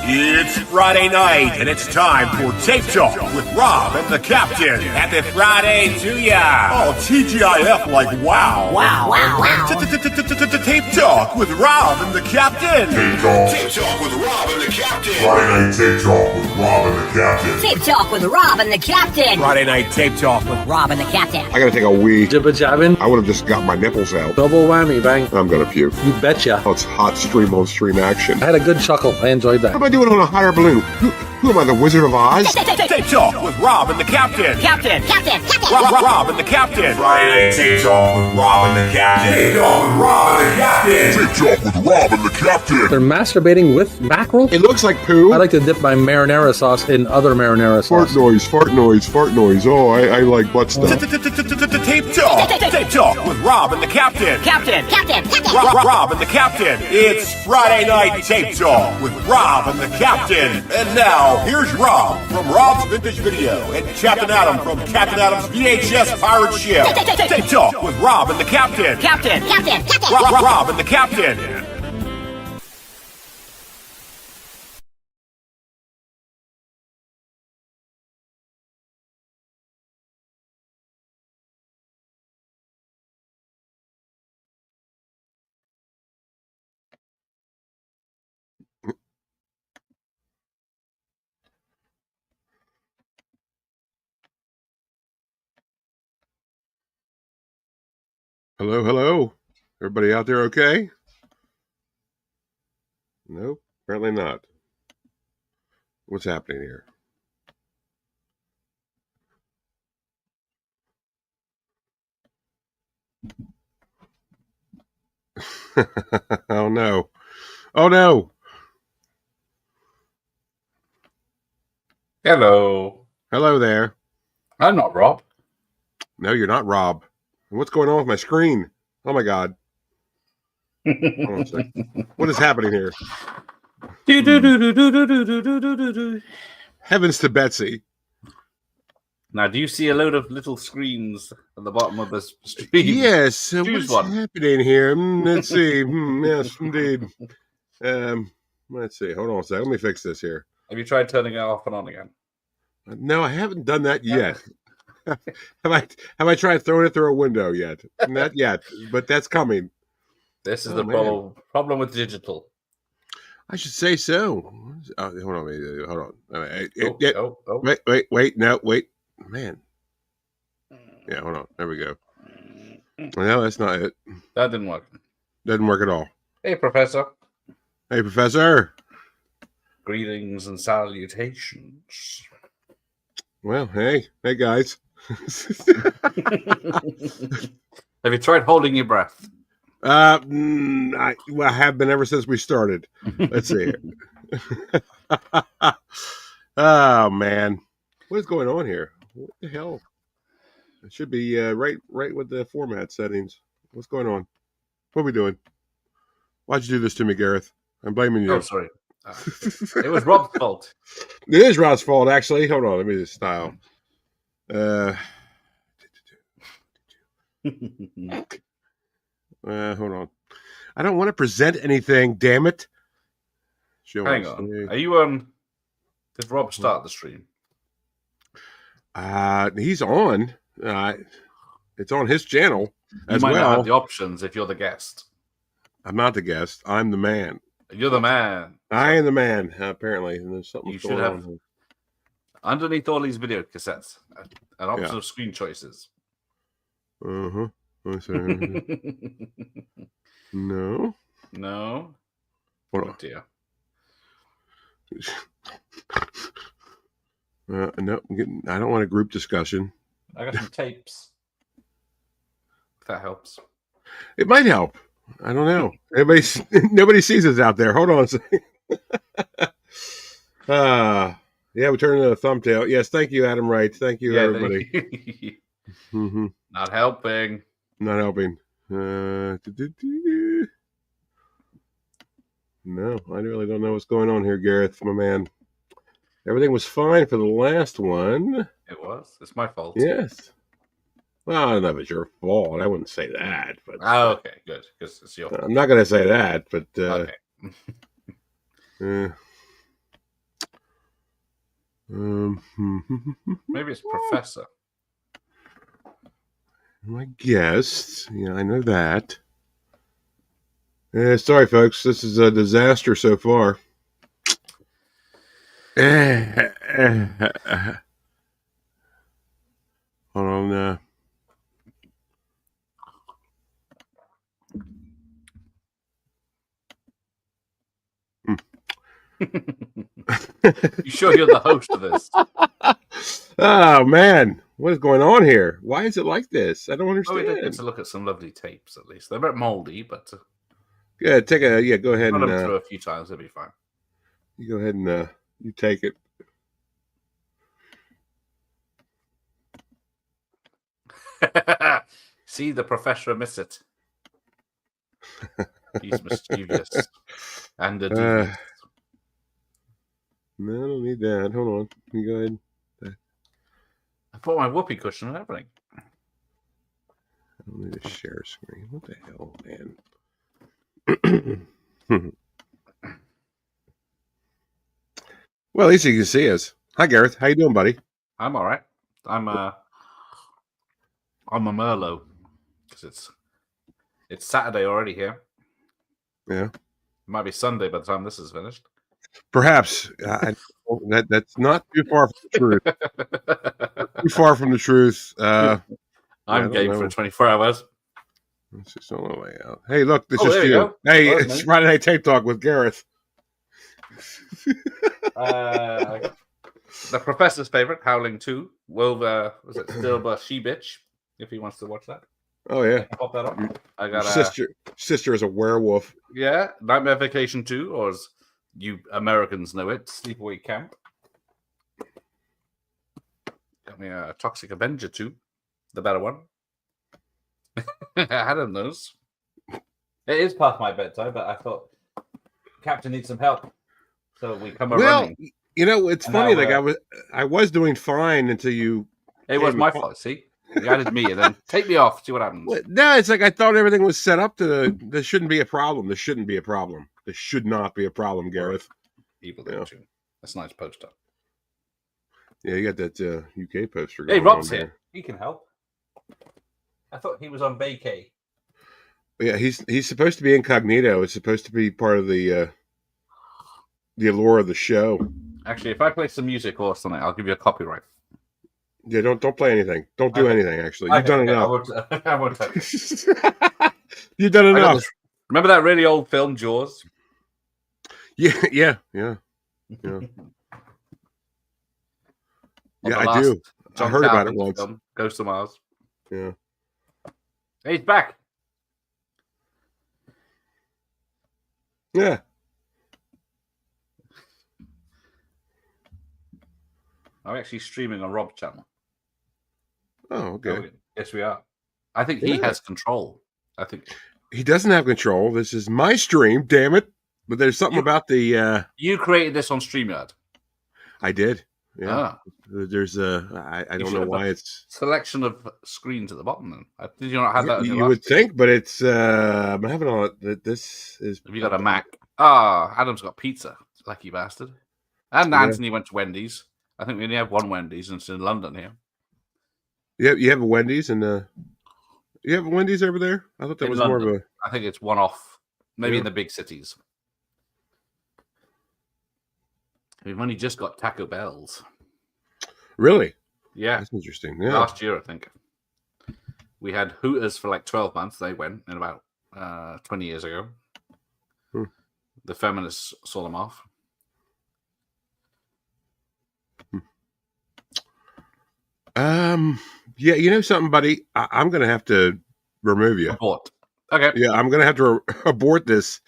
It's Friday night, and it's time for Tape Talk with Rob and the Captain. Happy Friday to ya! Oh, TGIF like wow. Wow. Tape Talk with Rob and the Captain. Tape Talk with Rob and the Captain. Friday Night Tape Talk with Rob and the Captain. Tape Talk with Rob and the Captain. Friday Night Tape Talk with Rob and the Captain. I gotta take a wee. Jibba jabbing. I would have just got my nipples out. Double whammy, bang. I'm gonna puke. You betcha. Oh, it's hot stream on stream action. I had a good chuckle. I enjoyed What am that. I doing on a higher balloon? Who am I, the Wizard of Oz? Tape Talk with Rob and the Captain. Captain. Rob and the Captain. Friday Night Tape Talk with Rob and the Captain. Tape Talk with Rob and the Captain. Tape Talk with Rob and the Captain. They're masturbating with mackerel? It looks like poo. I like to dip my marinara sauce in other marinara Fart sauce. noise, fart noise, fart noise. Oh, I like butt stuff. Tape Talk with Rob and the Captain. Captain. Rob and the Captain. It's Friday Night Tape Talk with Rob and the Captain. And now, here's Rob from Rob's Vintage Video and Captain Adam from Captain Adam's VHS Pirate Ship. Tape Talk with Rob and the Captain. Rob and the Captain. Hello. Everybody out there okay? Nope, apparently not. What's happening here? Oh no. Hello. Hello there. I'm not Rob. No, you're not Rob. What's going on with my screen? Oh my God. Hold on a sec. What is happening here? Heavens to Betsy. Now, do you see a load of little screens at the bottom of this stream? Yes. What Choose is one. happening here? Let's see. Yes, indeed. Let's see. Hold on a sec. Let me fix this here. Have you tried turning it off and on again? No, I haven't done that yet. Have I tried throwing it through a window yet? Not yet, but that's coming. This is Oh, the man. problem with digital. I should say so. Hold on. Hold on. Oh. Wait. No, wait. Man. Yeah, hold on. There we go. No, that's not it. That didn't work. Doesn't work at all. Hey, Professor. Hey, Professor. Greetings and salutations. Well, hey guys. Have you tried holding your breath? I have been ever since we started. Let's see here. Oh man, what is going on here? What the hell? It should be right with the format settings. What's going on? What are we doing? Why'd you do this to me, Gareth? I'm blaming you. Oh, sorry. It was Rob's fault. It is Rob's fault, actually. Hold on, let me just style. Hold on. I don't want to present anything. Damn it! Hang on. Are you on? Did Rob start the stream? He's on. It's on his channel You as might not well. have the options if you're the guest. I'm not the guest. I'm the man. You're the man. I am the man. Apparently, and there's something You should going have- on here. Underneath all these video cassettes, an option of screen choices. Uh-huh. Let's see. No. No. Hold Oh on. dear. No, I don't want a group discussion. I got some tapes. If that helps. It might help. I don't know. Nobody sees us out there. Hold on a second. Yeah, we turn into a thumbtail. Yes, thank you, Adam Wright. Thank you, everybody. Mm-hmm. Not helping. Not helping. No, I really don't know what's going on here, Gareth, my man. Everything was fine for the last one. It was. It's my fault. Yes. Well, I don't know if it's your fault. I wouldn't say that. But Oh, okay, good. Because it's your fault. I'm not going to say that, but Okay. Maybe it's Professor. I guess. Yeah, I know that. Sorry, folks. This is a disaster so far. Hold on. You sure you're the host of this? Oh, man. What is going on here? Why is it like this? I don't Oh, understand. we did get to look at some lovely tapes, at least. They're a bit moldy, but Yeah, go ahead run them and through a few times, it'll be fine. you go ahead and you take it. See, the professor miss it. He's mischievous and a devious. No, I don't need that. Hold on. You go ahead. I bought my whoopee cushion and everything. I don't need a share screen. What the hell, man? Well, at least you can see us. Hi, Gareth. How you doing, buddy? I'm all right. I'm a Merlot because it's Saturday already here. Yeah. It might be Sunday by the time this is finished. Perhaps. That's not too far from the truth. Too far from the truth. I'm game for 24 hours. It's just on the way out. Hey, look, this Oh, is there you. you go. Hey, Oh, it's nice. Friday Night Tape Talk with Gareth. The professor's favorite, Howling 2. Was it Stilba She Bitch? If he wants to watch that. Oh, yeah. Pop that up. I Your got sister is a werewolf. yeah, Nightmare Vacation 2, or as you Americans know it, Sleepaway Camp. Got me a Toxic Avenger 2, the better one. I had them those. It is past my bedtime, but I thought Captain needs some help, so we come running. You know, it's And funny. now, Like I was doing fine until you. It was my fault. See, you added me, and then take me off. See what happens. No, it's like I thought everything was set up to. There shouldn't be a problem. There shouldn't be a problem. There should not be a problem, Gareth. Evil Dead 2. That's a nice poster. Yeah, you got that UK poster. Hey, Going Rob's on here. He can help. I thought he was on vacay. Yeah, he's supposed to be incognito. It's supposed to be part of the allure of the show. Actually, if I play some music or something, I'll give you a copyright. Yeah, don't play anything. Don't do anything. Actually, you've done enough. I won't touch it. You've done enough. Remember that really old film, Jaws? Yeah. Yeah, I do. I heard about it once. Film, Ghost of Mars. Yeah. Hey, he's back. Yeah. I'm actually streaming on Rob's channel. Oh, okay. Yes, we are. I think he has control. I think he doesn't have control. This is my stream, damn it. But there's something about the. You created this on StreamYard. I did. Yeah. Ah. There's I don't know why it's selection of screens at the bottom. Then did you not have that? You would think, but it's. I'm having all that. This is. Have you got a Mac? Adam's got pizza. Lucky bastard. And Anthony went to Wendy's. I think we only have one Wendy's, and it's in London here. Yeah, you have a Wendy's, and you have a Wendy's over there. I thought that was London. More of a. I think it's one off, maybe in the big cities. We've only just got Taco Bells. Really? Yeah, that's interesting. Yeah, last year I think we had Hooters for like 12 months. They went in about 20 years ago. The feminists saw them off. Yeah, you know something, buddy? I'm going to have to remove you. Abort. Okay. Yeah, I'm going to have to abort this.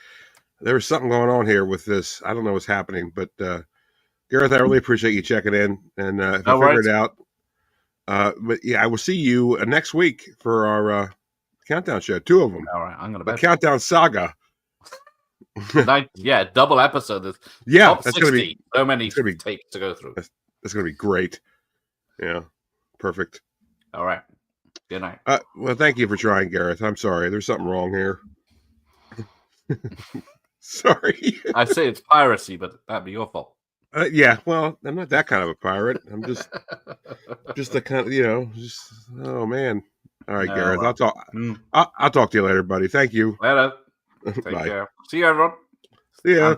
There's something going on here with this. I don't know what's happening, but Gareth, I really appreciate you checking in, and if I figure it out. But yeah, I will see you next week for our countdown show. 2 of them. All right, I'm going to. The countdown saga. Double episode. Yeah, that's going to be so many tapes to go through. That's going to be great. Yeah, perfect. All right. Good night. Well, thank you for trying, Gareth. I'm sorry. There's something wrong here. Sorry. I say it's piracy, but that'd be your fault. Yeah, well, I'm not that kind of a pirate. I'm just the kind of, oh man. All right, No, Gareth. I'll well. talk. I'll talk to you later, buddy. Thank you. Later. Take Bye. care. See you, everyone. See ya.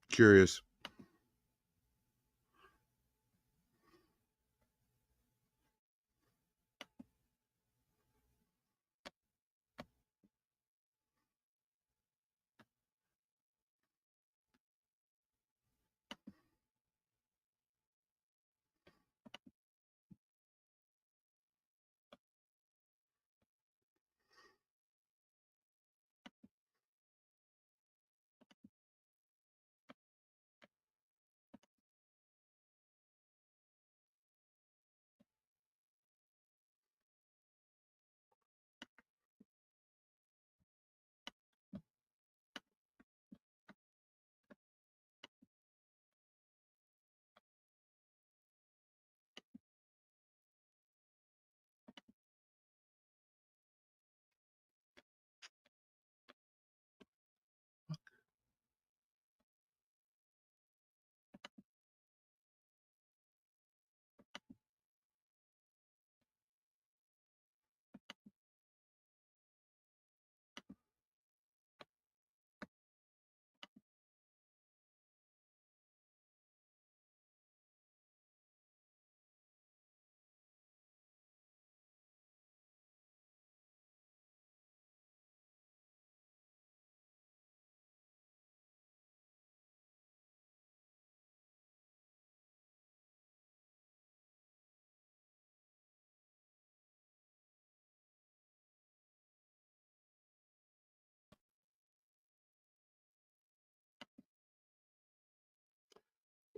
Curious.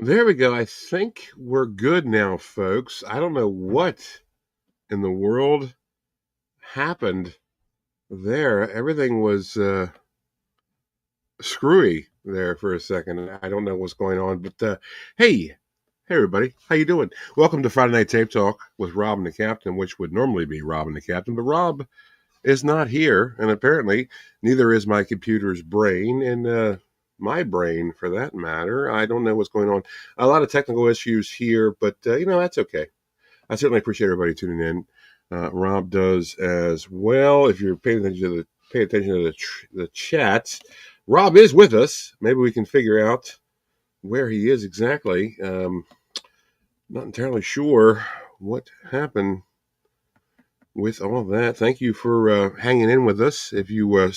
There we go. I think we're good now, folks. I don't know what in the world happened there. Everything was screwy there for a second. I don't know what's going on, but hey, everybody, how you doing? Welcome to Friday Night Tape Talk with Rob and the Captain, which would normally be Rob and the Captain, but Rob is not here, and apparently neither is my computer's brain, and my brain for that matter. I don't know what's going on. A lot of technical issues here, but that's okay. I certainly appreciate everybody tuning in. Rob does as well. If you're paying attention to the chat, Rob is with us. Maybe we can figure out where he is exactly. Not entirely sure what happened with all that. Thank you for hanging in with us. If you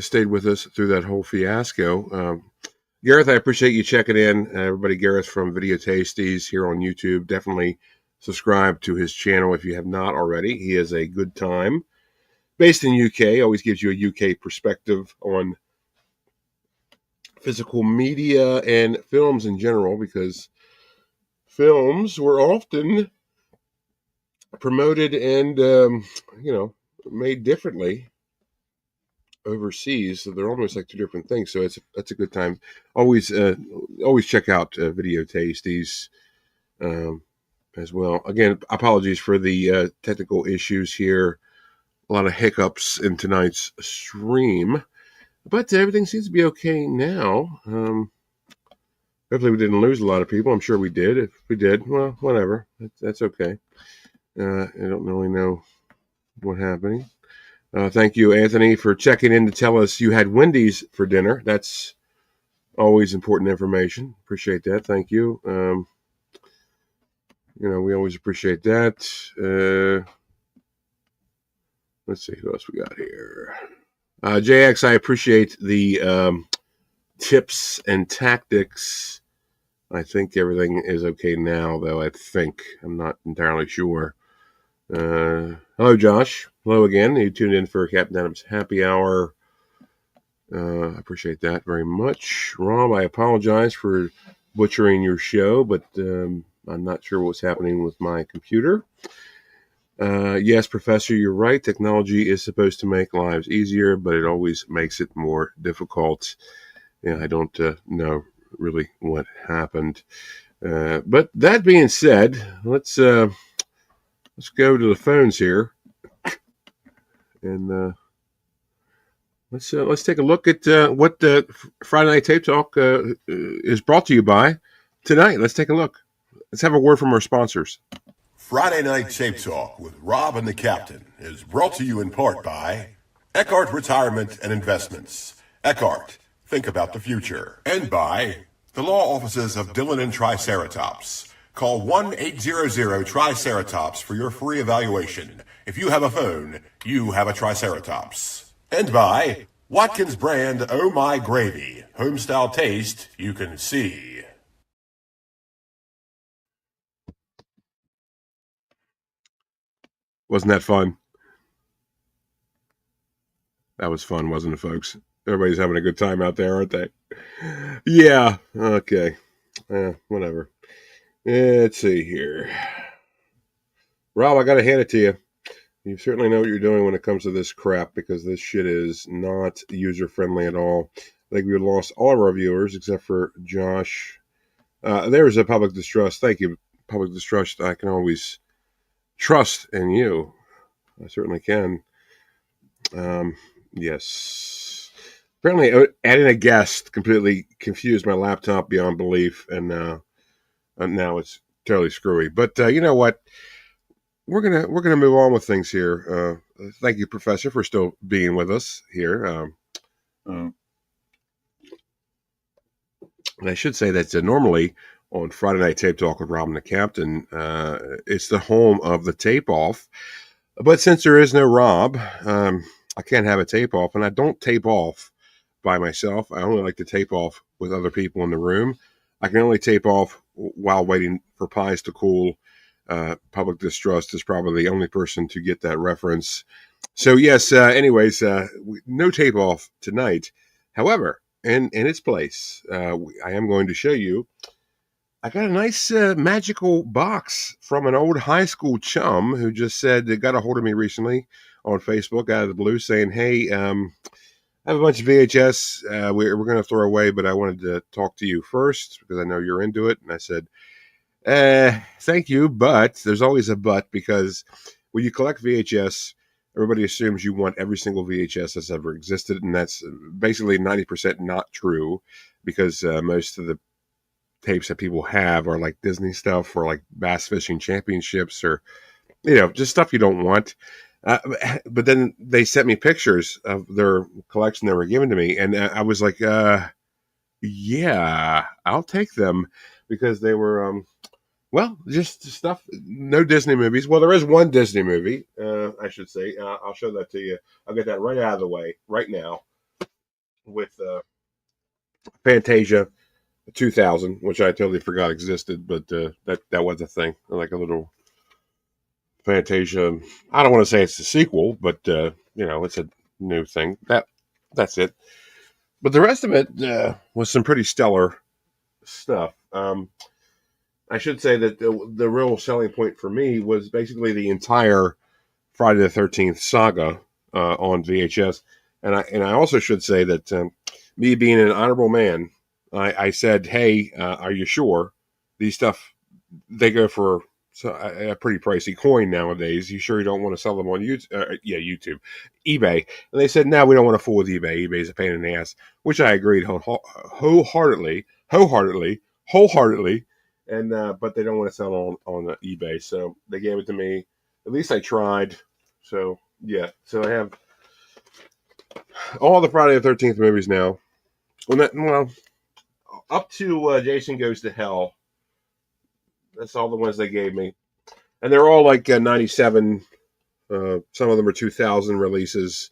stayed with us through that whole fiasco, Gareth, I appreciate you checking in. Everybody, Gareth from Video Tasties here on YouTube. Definitely subscribe to his channel if you have not already. He is a good time. Based in UK, always gives you a UK perspective on physical media and films in general, because films were often promoted and made differently overseas, so they're almost like two different things. So that's a good time. Always check out Video Tasties as well. Again, apologies for the technical issues here. A lot of hiccups in tonight's stream, but everything seems to be okay now. Hopefully, we didn't lose a lot of people. I'm sure we did. If we did, well, whatever. That's okay. I don't really know what happened. Thank you, Anthony, for checking in to tell us you had Wendy's for dinner. That's always important information. Appreciate that. Thank you. We always appreciate that. Let's see who else we got here. JX, I appreciate the tips and tactics. I think everything is okay now, though. I think. I'm not entirely sure. Hello, Josh. Hello again. You tuned in for Captain Adam's Happy Hour. I appreciate that very much. Rob, I apologize for butchering your show, but I'm not sure what's happening with my computer. Yes, Professor, you're right. Technology is supposed to make lives easier, but it always makes it more difficult. Yeah, I don't know really what happened. But that being said, let's go to the phones here, and let's take a look at what Friday Night Tape Talk is brought to you by tonight. Let's take a look. Let's have a word from our sponsors. Friday Night Tape Talk with Rob and the Captain is brought to you in part by Eckhart Retirement and Investments. Eckhart, think about the future. And by the law offices of Dillon and Triceratops. Call 1-800-TRICERATOPS for your free evaluation. If you have a phone, you have a Triceratops. And by Watkins Brand Oh My Gravy. Homestyle taste you can see. Wasn't that fun? That was fun, wasn't it, folks? Everybody's having a good time out there, aren't they? Yeah. Okay. Whatever. Let's see here. Rob, I got to hand it to you. You certainly know what you're doing when it comes to this crap, because this shit is not user-friendly at all. I think we lost all of our viewers except for Josh. There's a public distrust. Thank you, public distrust. I can always trust in you. I certainly can. Yes. Apparently, adding a guest completely confused my laptop beyond belief, and now it's totally screwy. But you know what? We're gonna move on with things here. Thank you, Professor, for still being with us here. And I should say that normally on Friday Night Tape Talk with Rob and the Captain, it's the home of the tape off. But since there is no Rob, I can't have a tape off, and I don't tape off by myself. I only like to tape off with other people in the room. I can only tape off while waiting for pies to cool. Public distrust is probably the only person to get that reference. So yes, anyways, no tape off tonight. However, in its place, I am going to show you. I got a nice magical box from an old high school chum who just said they got a hold of me recently on Facebook out of the blue saying, hey, I have a bunch of VHS we're going to throw away, but I wanted to talk to you first because I know you're into it. And I said, thank you, but there's always a but, because when you collect VHS, everybody assumes you want every single VHS that's ever existed, and that's basically 90% not true, because most of the tapes that people have are like Disney stuff or like bass fishing championships or, just stuff you don't want. But then they sent me pictures of their collection they were given to me, and I was like, yeah, I'll take them, because they were, just stuff, no Disney movies. Well, there is one Disney movie, I should say. I'll show that to you. I'll get that right out of the way right now with Fantasia 2000, which I totally forgot existed, but that was a thing, like a little Fantasia. I don't want to say it's a sequel, but it's a new thing. That's it. But the rest of it was some pretty stellar stuff. I should say that the real selling point for me was basically the entire Friday the 13th saga on VHS, and I also should say that me being an honorable man, I said, hey, are you sure these stuff, they go for a pretty pricey coin nowadays? You sure you don't want to sell them on YouTube? YouTube, eBay? And they said, no, we don't want to fool with eBay. eBay's a pain in the ass, which I agreed wholeheartedly. And but they don't want to sell on eBay, so they gave it to me. At least I tried. So yeah, so I have all the Friday the 13th movies now. Well, up to Jason Goes to Hell. That's all the ones they gave me, and they're all like 97. Some of them are 2000 releases.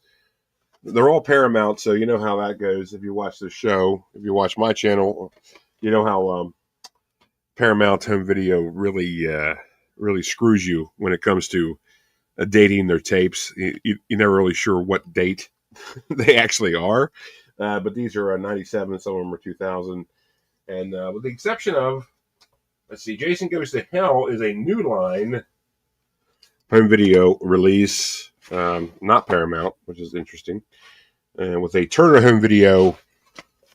They're all Paramount, so you know how that goes. If you watch the show, if you watch my channel, you know how Paramount Home Video really screws you when it comes to dating their tapes. You're never really sure what date they actually are. But these are 97, some of them are 2000. And with the exception of, let's see, Jason Goes to Hell is a New Line home video release, not Paramount, which is interesting, and with a Turner home video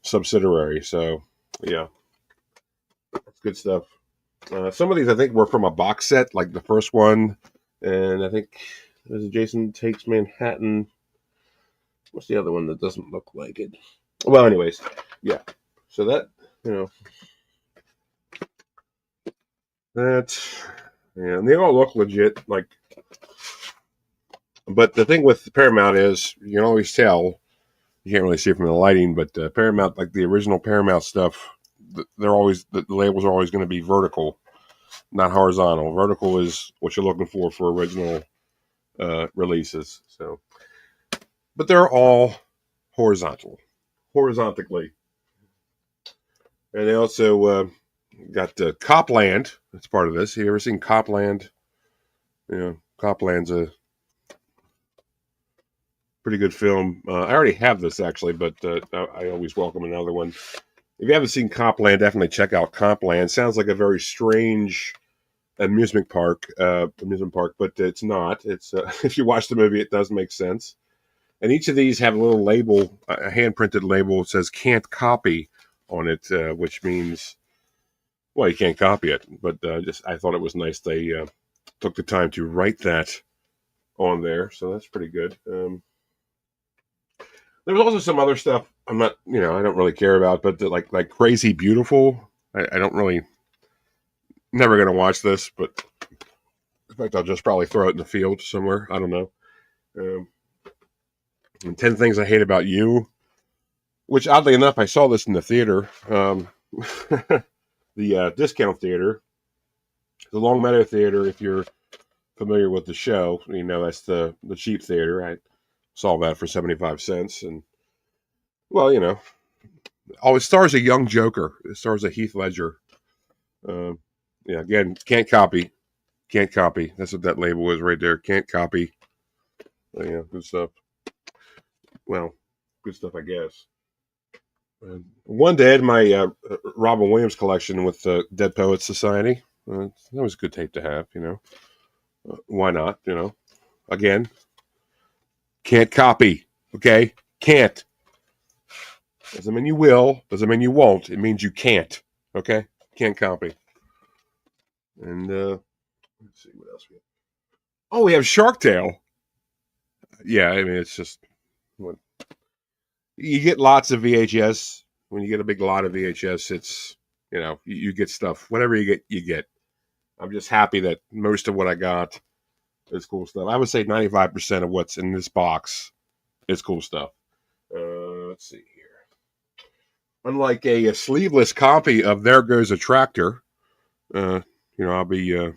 subsidiary. So, yeah, that's good stuff. Some of these I think were from a box set, like the first one, and I think there's a Jason Takes Manhattan. What's the other one that doesn't look like it? Well, anyways, yeah. So that, you know, that, yeah, and they all look legit, like. But the thing with Paramount is you can always tell. You can't really see it from the lighting, but Paramount, like the original Paramount stuff, they're always the labels are always going to be vertical, not horizontal. Vertical is what you're looking for original releases. So, but they're all horizontally, and they also got Copland. That's part of this. You ever seen Copland? You know, Copland's a pretty good film. I already have this actually, but I always welcome another one. If you haven't seen Copland, definitely check out Copland. Sounds like a very strange amusement park, but it's not. It's if you watch the movie, it does make sense. And each of these have a little label, a hand-printed label that says "Can't copy" on it, which means, well, you can't copy it. But I thought it was nice they took the time to write that on there, so that's pretty good. There was also some other stuff I don't really care about, but like Crazy Beautiful. I don't really, never going to watch this, but in fact, I'll just probably throw it in the field somewhere. I don't know. And 10 Things I Hate About You, which oddly enough, I saw this in the theater, the Discount Theater, the Long Meadow Theater. If you're familiar with the show, you know that's the cheap theater. I saw that for 75 cents, and well, it stars a young Joker. It stars a Heath Ledger. Yeah, again, can't copy. That's what that label is right there. Can't copy. Yeah, good stuff. Well, good stuff, I guess. One day, I had my Robin Williams collection with the Dead Poets Society. That was a good tape to have, why not, Again, can't copy, okay? Can't. Doesn't mean you will. Doesn't mean you won't. It means you can't, okay? Can't copy. And let's see what else we have. Oh, we have Shark Tale. Yeah, I mean, it's just... You get lots of VHS. When you get a big lot of VHS, it's, you get stuff. Whatever you get, you get. I'm just happy that most of what I got is cool stuff. I would say 95% of what's in this box is cool stuff. Let's see here. Unlike a sleeveless copy of There Goes a Tractor, I'll be, I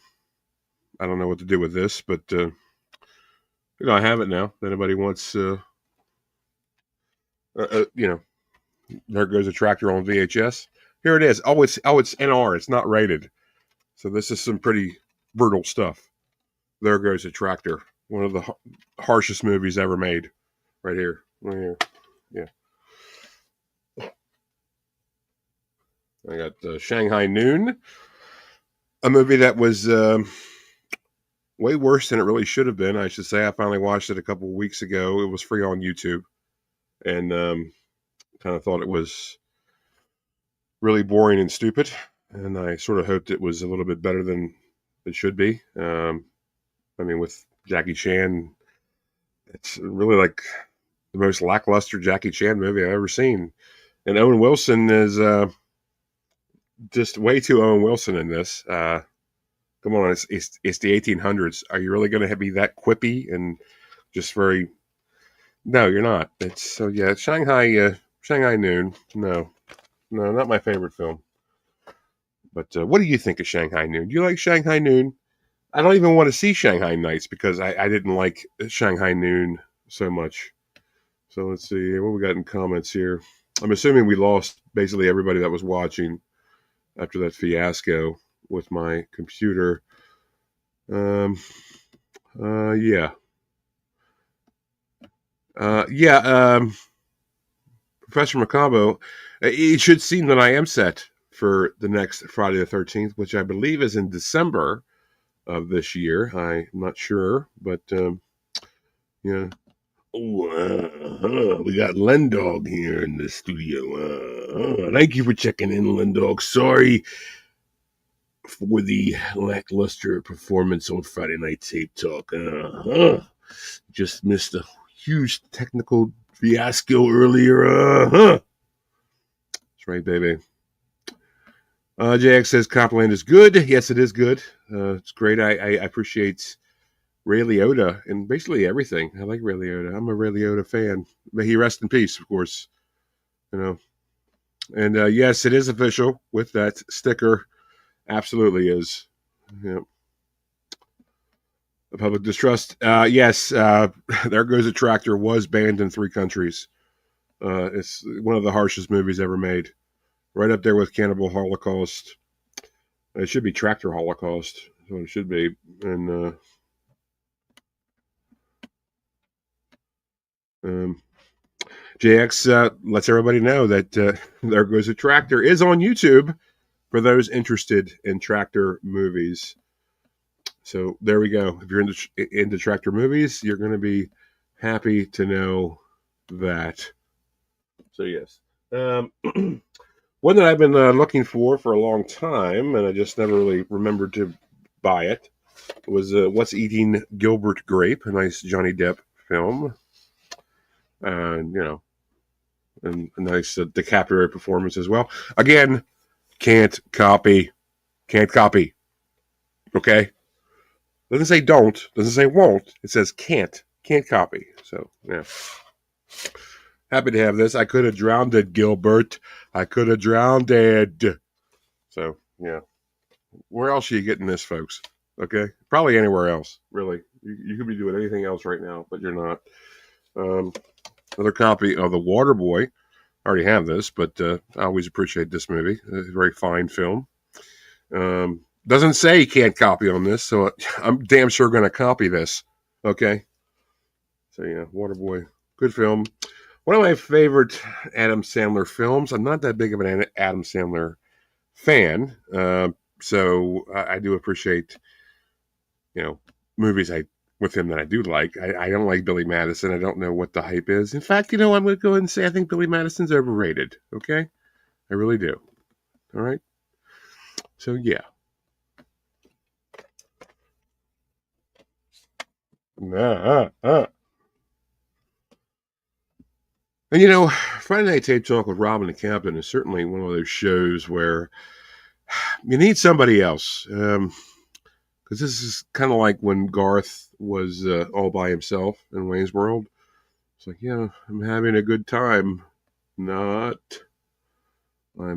don't know what to do with this, but, I have it now. If anybody wants, There Goes a Tractor on VHS. Here it is. Oh, it's NR. It's not rated. So this is some pretty brutal stuff. There Goes a Tractor. One of the harshest movies ever made. Right here. Yeah. I got Shanghai Noon. A movie that was way worse than it really should have been, I should say. I finally watched it a couple of weeks ago. It was free on YouTube. And kind of thought it was really boring and stupid. And I sort of hoped it was a little bit better than it should be. With Jackie Chan, it's really like the most lackluster Jackie Chan movie I've ever seen. And Owen Wilson is just way too Owen Wilson in this. Come on, it's the 1800s. Are you really going to be that quippy and just very... No, you're not. It's Shanghai Noon. No, not my favorite film. But what do you think of Shanghai Noon? Do you like Shanghai Noon? I don't even want to see Shanghai Nights because I didn't like Shanghai Noon so much. So let's see what we got in comments here. I'm assuming we lost basically everybody that was watching after that fiasco with my computer. Yeah. Professor Macabo, it should seem that I am set for the next Friday the 13th, which I believe is in December of this year. I'm not sure, but yeah. Oh, we got Lendog here in the studio. Thank you for checking in, Lendog. Sorry for the lackluster performance on Friday Night Tape Talk. Just missed a huge technical fiasco earlier. That's right, baby. JX says Copland is good. Yes, it is good. It's great. I appreciate Ray Liotta and basically everything. I like Ray Liotta. I'm a Ray Liotta fan. May he rest in peace, of course. You know. And yes, it is official with that sticker. Absolutely is. Yeah. The public distrust. Yes, There Goes a Tractor was banned in 3 countries. It's one of the harshest movies ever made. Right up there with Cannibal Holocaust. It should be Tractor Holocaust. That's what it should be. And JX lets everybody know that There Goes a Tractor is on YouTube for those interested in tractor movies. So there we go. If you're into tractor movies, you're going to be happy to know that. So yes. One that I've been looking for a long time, and I just never really remembered to buy it, was What's Eating Gilbert Grape, a nice Johnny Depp film. And, and a nice DiCaprio performance as well. Again, can't copy. Okay? Doesn't say don't, doesn't say won't. It says can't copy. So, yeah. Happy to have this. I could have drowned it, Gilbert. I could have drowned it. So, yeah. Where else are you getting this, folks? Okay? Probably anywhere else, really. You could be doing anything else right now, but you're not. Another copy of The Waterboy. I already have this, but I always appreciate this movie. It's a very fine film. Doesn't say can't copy on this, so I'm damn sure going to copy this. Okay? So, yeah, Waterboy. Good film. One of my favorite Adam Sandler films. I'm not that big of an Adam Sandler fan, so I do appreciate, movies with him that I do like. I don't like Billy Madison. I don't know what the hype is. In fact, I'm going to go ahead and say I think Billy Madison's overrated. Okay? I really do. All right? So, yeah. And Friday Night Tape Talk with Rob and the Captain is certainly one of those shows where you need somebody else. Because this is kind of like when Garth was all by himself in Wayne's World. It's like, yeah, I'm having a good time. I'm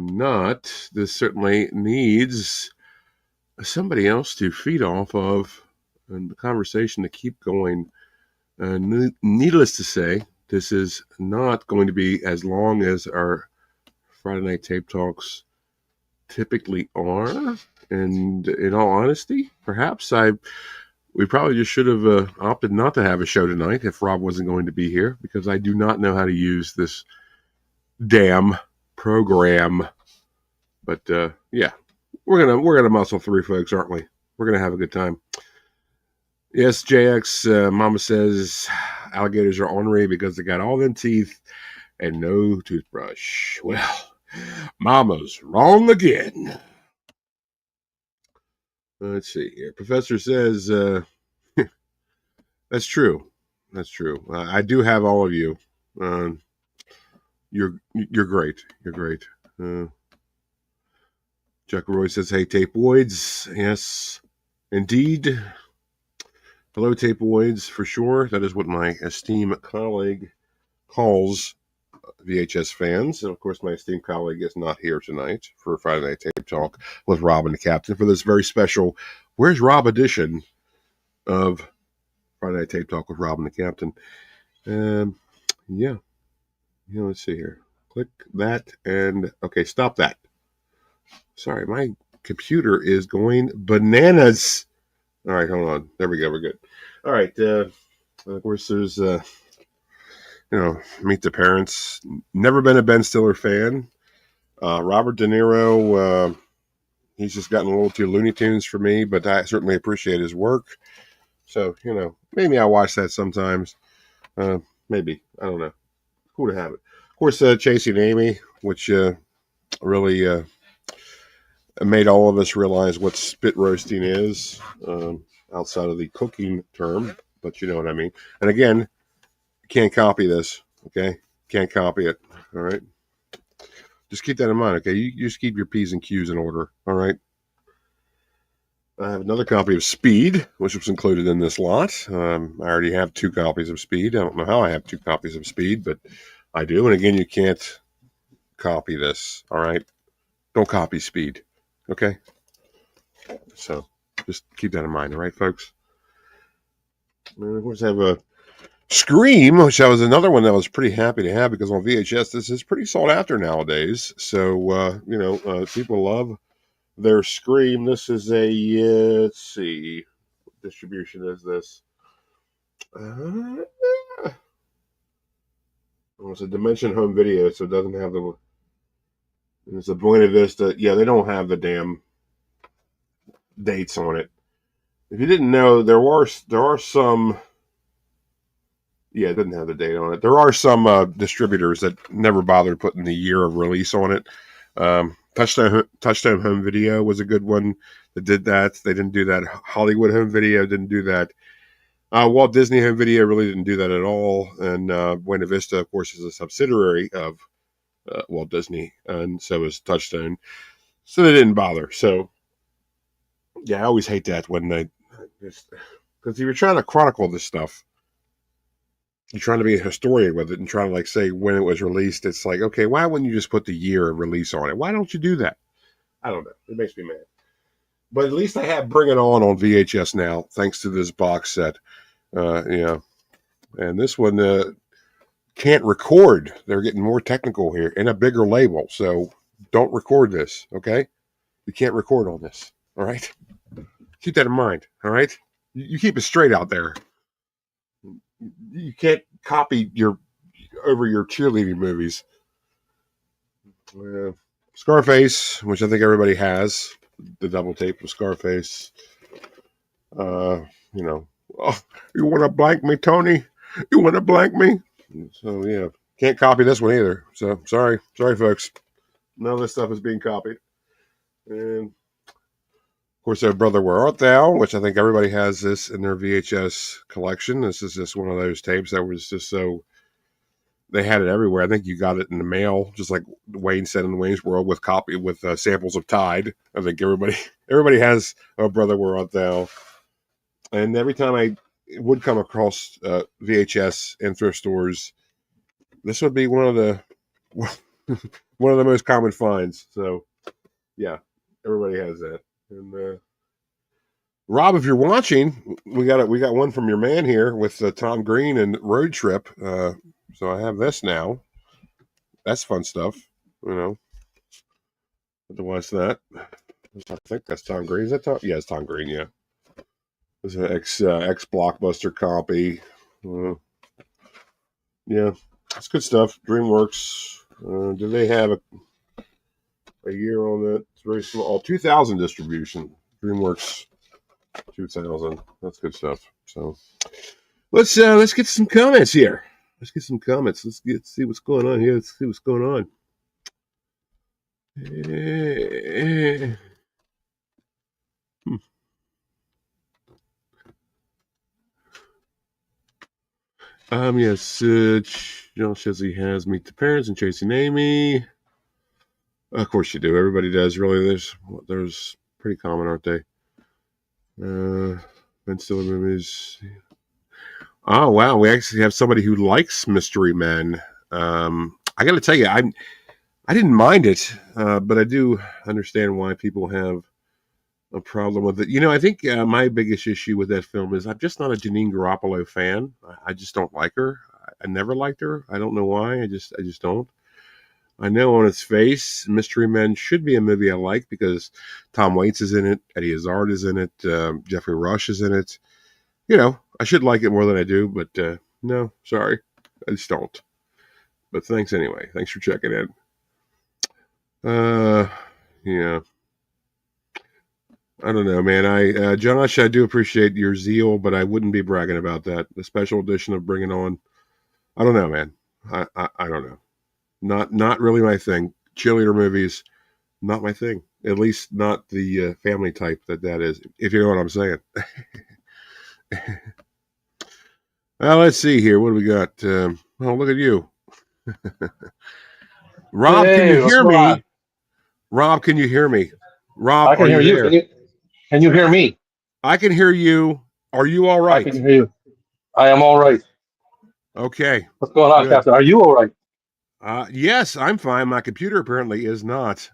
not. This certainly needs somebody else to feed off of and the conversation to keep going. Needless to say, this is not going to be as long as our Friday Night Tape Talks typically are. And in all honesty, perhaps we probably just should have opted not to have a show tonight if Rob wasn't going to be here, because I do not know how to use this damn program. But yeah, we're gonna muscle through, folks, aren't we? We're gonna have a good time. Yes, JX, Mama says alligators are ornery because they got all them teeth and no toothbrush. Well, Mama's wrong again. Let's see here. Professor says, that's true. That's true. I do have all of you. You're great. You're great. Chuck Roy says, hey, Tapeoids. Yes, indeed. Hello, Tapeoids, for sure. That is what my esteemed colleague calls VHS fans. And, of course, my esteemed colleague is not here tonight for Friday Night Tape Talk with Rob and the Captain for this very special Where's Rob edition of Friday Night Tape Talk with Rob and the Captain. Yeah, let's see here. Click that and, okay, stop that. Sorry, my computer is going bananas. All right, hold on. There we go. We're good. All right. Of course, there's Meet the Parents. Never been a Ben Stiller fan. Robert De Niro, he's just gotten a little too Looney Tunes for me, but I certainly appreciate his work. So, maybe I'll watch that sometimes. Maybe. I don't know. Cool to have it. Of course, Chasing Amy, which really made all of us realize what spit roasting is, outside of the cooking term, but you know what I mean. And again, can't copy this, okay? Can't copy it, all right? Just keep that in mind, okay? You just keep your P's and Q's in order, all right? I have another copy of Speed, which was included in this lot. I already have 2 copies of Speed. I don't know how I have 2 copies of Speed, but I do. And again, you can't copy this, all right? Don't copy Speed, okay? So just keep that in mind, all right, folks? And of course, I have a Scream, which that was another one that I was pretty happy to have because on VHS, this is pretty sought after nowadays. So, people love their Scream. This is a, let's see, what distribution is this? It's a Dimension Home Video, so it doesn't have it's a Buena Vista. Yeah, they don't have the damn dates on it. If you didn't know, there are some. Yeah, it doesn't have the date on it. There are some distributors that never bothered putting the year of release on it. Touchstone Home Video was a good one that did that. They didn't do that. Hollywood Home Video didn't do that. Walt Disney Home Video really didn't do that at all. And Buena Vista, of course, is a subsidiary of Walt Disney, and so is Touchstone. So they didn't bother. So, yeah, I always hate that when they just, because if you're trying to chronicle this stuff, you're trying to be a historian with it and trying to say when it was released. It's like, okay, why wouldn't you just put the year of release on it? Why don't you do that? I don't know. It makes me mad. But at least I have Bring It On VHS now, thanks to this box set. And this one can't record. They're getting more technical here and a bigger label. So don't record this, okay? You can't record on this, all right? Keep that in mind, all right? You keep it straight out there. You can't copy your cheerleading movies. Scarface, which I think everybody has, the double tape of Scarface. Oh, you want to blank me, Tony? You want to blank me? So yeah, can't copy this one either. So sorry, folks. None of this stuff is being copied. And of course, their Brother, Where Art Thou, which I think everybody has this in their VHS collection. This is just one of those tapes that was just so, they had it everywhere. I think you got it in the mail, just like Wayne said in Wayne's World, with samples of Tide. I think everybody has a Brother, Where Art Thou. And every time I would come across VHS in thrift stores, this would be one of the most common finds. So yeah, everybody has that. And Rob, if you're watching, we got one from your man here with Tom Green and Road Trip. So I have this now. That's fun stuff, Have to watch that. I think that's Tom Green. Is that Tom? Yeah, it's Tom Green. Yeah, it's an ex Blockbuster copy. Yeah, it's good stuff. DreamWorks. Do they have a year on that? It's very small. 2000 distribution. DreamWorks 2000. That's good stuff. So let's get some comments here. Let's get some comments. Let's see what's going on here. Let's see what's going on. Yes, John says he has Meet the Parents and Chasing Amy. Of course you do. Everybody does, really. There's pretty common, aren't they? Ben Stiller movies. Oh, wow. We actually have somebody who likes Mystery Men. I got to tell you, I didn't mind it, but I do understand why people have a problem with it. I think my biggest issue with that film is I'm just not a Janine Garoppolo fan. I just don't like her. I never liked her. I don't know why. I just don't. I know on its face, Mystery Men should be a movie I like because Tom Waits is in it, Eddie Izzard is in it, Jeffrey Rush is in it. I should like it more than I do, but no, sorry. I just don't. But thanks anyway. Thanks for checking in. Yeah. I don't know, man. Josh, I do appreciate your zeal, but I wouldn't be bragging about that. The special edition of Bring It On. I don't know, man. I don't know. Not really my thing. Cheerleader movies, not my thing. At least not the family type that is. If you know what I'm saying. Well, let's see here. What do we got? Oh, look at you, Rob. Hey, can you what's hear going me? on? Rob, can you hear me? Rob, I can are hear you you. there? Can you hear me? I can hear you. Are you all I right? can hear you. I am all right. Okay, What's going on, good. Captain? Are you all right? Yes, I'm fine. My computer apparently is not.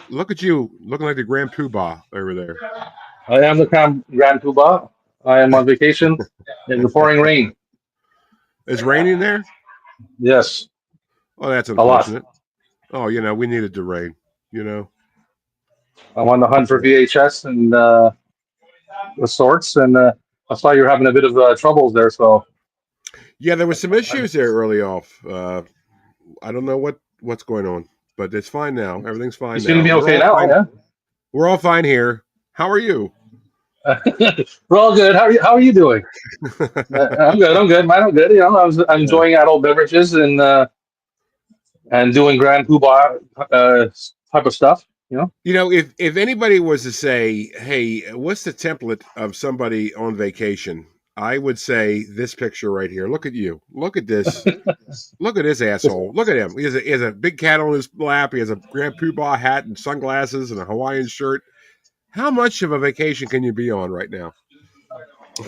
Look at you, looking like the Grand Poobah over there. I am the Grand Poobah. I am on vacation in the pouring rain. It's raining there. Yes, Oh, that's a lot. unfortunate. Oh, we needed to rain. You know. I'm on the hunt for VHS and the sorts, and I saw you're having a bit of troubles there. So Yeah, there was some issues there early off. I don't know what's going on, but it's fine now. Everything's you fine seem to now. be We're okay all now, fine. yeah? We're all fine here. How are you? We're all good. How are you doing? I'm good. I'm good. Man, I'm good. I'm Yeah. enjoying adult beverages and doing Grand Poobah type of stuff. If anybody was to say, "Hey, what's the template of somebody on vacation?" I would say this picture right here. Look at you. Look at this. Look at this asshole. Look at him. He has a big cat on his lap. He has a Grand Poobah hat and sunglasses and a Hawaiian shirt. How much of a vacation can you be on right now?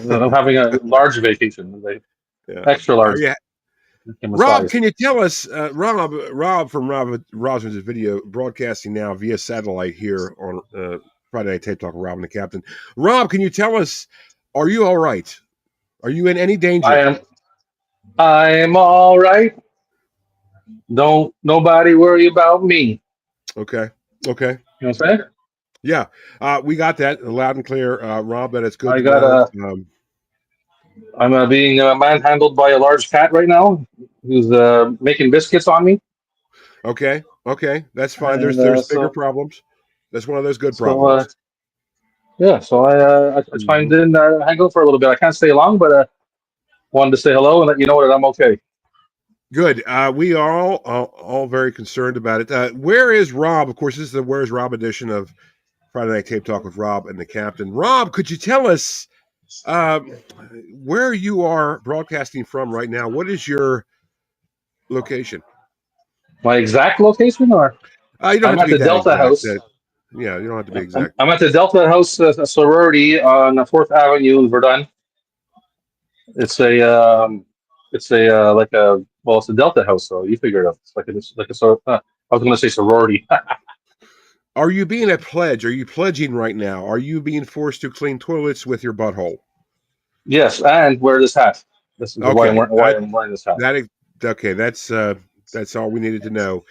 I'm having a large vacation, like Yeah. extra Are large you, in my Rob? size. Can you tell us, Rob from Rosman's video, broadcasting now via satellite here on Friday Night Tape Talk with Rob and the Captain. Rob, can you tell us? Are you all right? Are you in any I danger? am. I am all right. Don't nobody worry about me. Okay. Okay. You know what I'm saying? Yeah. We got that loud and clear, Rob. That it's good I to got go. a. I'm being manhandled by a large cat right now, who's making biscuits on me, Okay. Okay. That's fine. and There's bigger problems. That's one of those good so problems. yeah. So I chimed Mhm. in, hang out for a little bit. I can't stay long, but wanted to say hello and let you know that I'm okay. Good. We are all very concerned about it. Where is Rob? Of course, this is the Where's Rob edition of Friday Night Tape Talk with Rob and the Captain. Rob, could you tell us where you are broadcasting from right now? What is your location? My exact location, or You don't have I'm to at be the that Delta exact. House. Yeah, you don't have to be I'm, exact. I'm at the Delta House sorority on Fourth Avenue in Verdun. It's a like a well, it's a Delta House, so you figure it out. It's like a sort. I was going to say sorority. Are you being a pledge? Are you pledging right now? Are you being forced to clean toilets with your butthole? Yes, and wear this hat. This is why Okay, I'm wearing this hat. that okay. That's all we needed to know.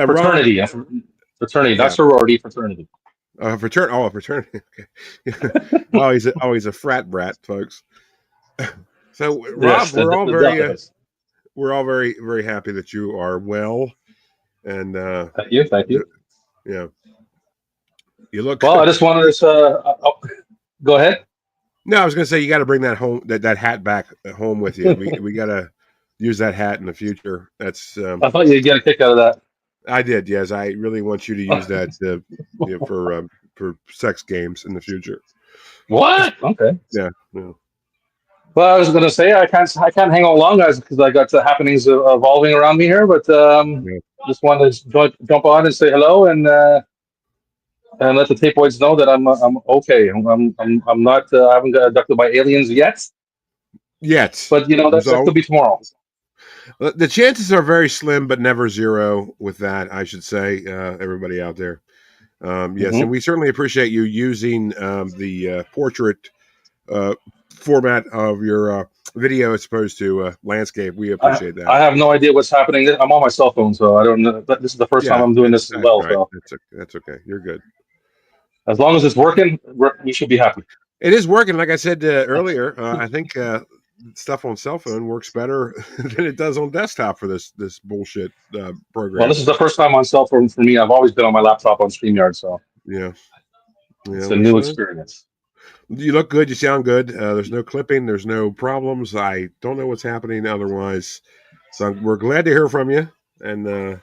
Rob, Fraternity, fraternity, not yeah, sorority. Fraternity. fraternity. Okay. He's a frat brat, folks. So, Yes, Rob, the Delta House. we're all very, very happy that you are well, and Thank you, thank you. yeah, you look. Well, I just wanted to. Go ahead. No, I was going to say you got to bring that home that hat back home with you. We got to use that hat in the future. That's I thought you'd get a kick out of that. I did. Yes, I really want you to use that for sex games in the future. What? Okay. Yeah. Yeah. Well, I was going to say I can't hang on long, guys, because I got the happenings evolving around me here. But Yeah. just wanted to jump on and say hello and let the tapeoids know that I'm okay. I'm not. I haven't got abducted by aliens yet, Yet. but that So could be tomorrow. the chances are very slim, but never zero with that, I should say, everybody out there. Yes, and Hmm. we certainly appreciate you using the portrait format of your video as opposed to landscape. We I appreciate that. I have no idea what's happening. I'm on my cell phone, so I don't know. But this is the first time Yeah, I'm doing this as that's well. right. So That's okay. You're good. as long as it's working, we should be happy. It is working. Like I said earlier, I think stuff on cell phone works better than it does on desktop for this bullshit Well, program. this is the first time on cell phone for me. I've always been on my laptop on StreamYard, so Yeah. it's a new experience. You look good. You sound good. There's no clipping. There's no problems. I don't know what's happening otherwise. So we're glad to hear from you. And,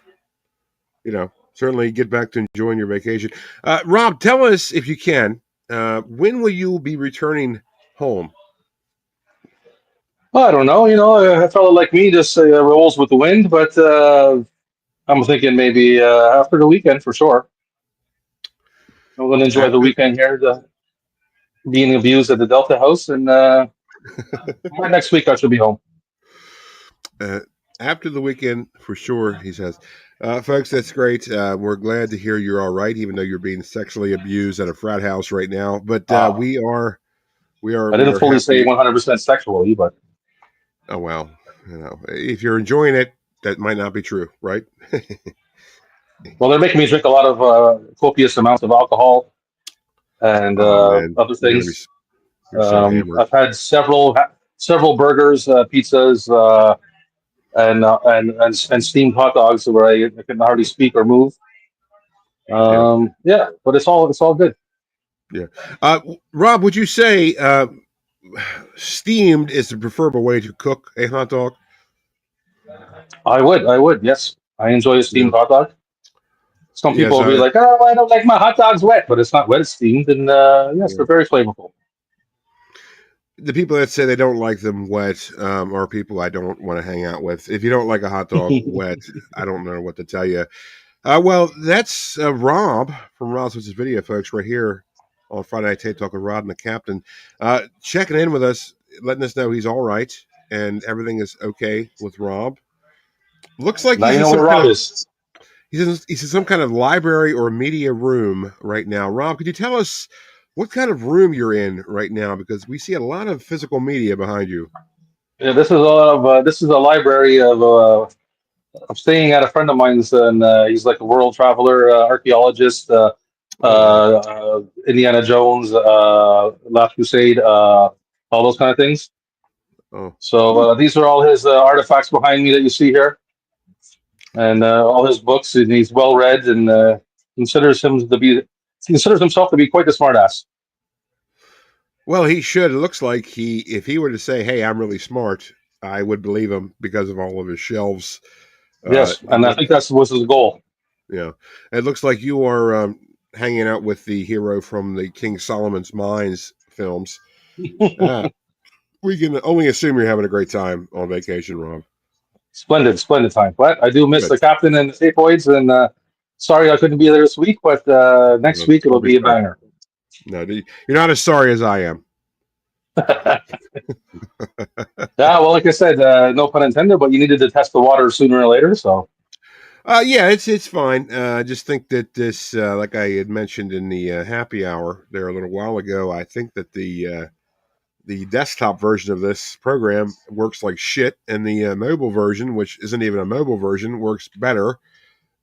certainly get back to enjoying your vacation. Rob, tell us, if you can, when will you be returning home? Well, I don't know. A fellow like me just rolls with the wind, but I'm thinking maybe after the weekend for sure. I'm going to enjoy the weekend here, being abused at the Delta House, and by next week I should be home. After the weekend, for sure, he says. Folks, that's great. We're glad to hear you're all right, even though you're being sexually abused at a frat house right now. But we are. I didn't fully say 100% sexually, but oh well, if you're enjoying it, that might not be true, right? Well, they're making me drink a lot of copious amounts of alcohol and other things. I've had several burgers, pizzas, and steamed hot dogs where I can hardly speak or move. Yeah, but it's all good. Yeah. Rob, would you say steamed is the preferable way to cook a hot dog? I would. Yes, I enjoy a steamed hot dog. Some people will be like, "Oh, I don't like my hot dogs wet," but it's not wet; it's steamed, and yes, they're very flavorful. The people that say they don't like them wet are people I don't want to hang out with. If you don't like a hot dog wet, I don't know what to tell you. Well, that's Rob from Rob's Video, folks, right here on Friday Night Tape Talk with Rod and the Captain. Checking in with us, letting us know he's all right and everything is okay with Rob. Looks like he's in some kind of library or media room right now. Rob, could you tell us what kind of room you're in right now? Because we see a lot of physical media behind you. Yeah, this is a library of. I'm staying at a friend of mine's, and he's like a world traveler, archaeologist, Indiana Jones, Last Crusade, all those kind of things. Oh. So these are all his artifacts behind me that you see here, and all his books. And he's well read and considers himself to be quite the smartass. Well, he should. It looks like if he were to say, "Hey, I'm really smart," I would believe him because of all of his shelves. Yes, and I think that was his goal. Yeah, it looks like you are hanging out with the hero from the King Solomon's Mines films. We can only assume you're having a great time on vacation, Rob. Splendid time. But I do miss the captain and the tapeoids, and sorry I couldn't be there this week, but next week it'll be a banger. No, you're not as sorry as I am. Yeah, well, like I said, no pun intended, but you needed to test the water sooner or later, so. Yeah, it's fine. I just think that this, like I had mentioned in the happy hour there a little while ago, I think that the desktop version of this program works like shit, and the mobile version, which isn't even a mobile version, works better.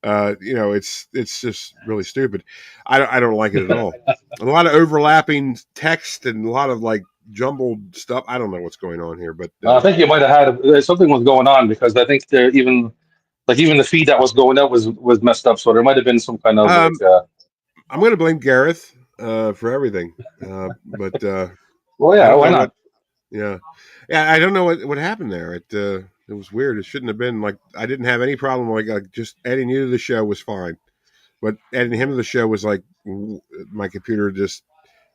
It's just really stupid. I don't like it at all. A lot of overlapping text and a lot of like jumbled stuff. I don't know what's going on here, but I think you might have had something was going on because I think even the feed that was going out was messed up. So there might have been some kind of. I'm going to blame Gareth for everything, but well, yeah, why not? Yeah, I don't know what happened there. It was weird. It shouldn't have been like I didn't have any problem. Like just adding you to the show was fine, but adding him to the show was like my computer just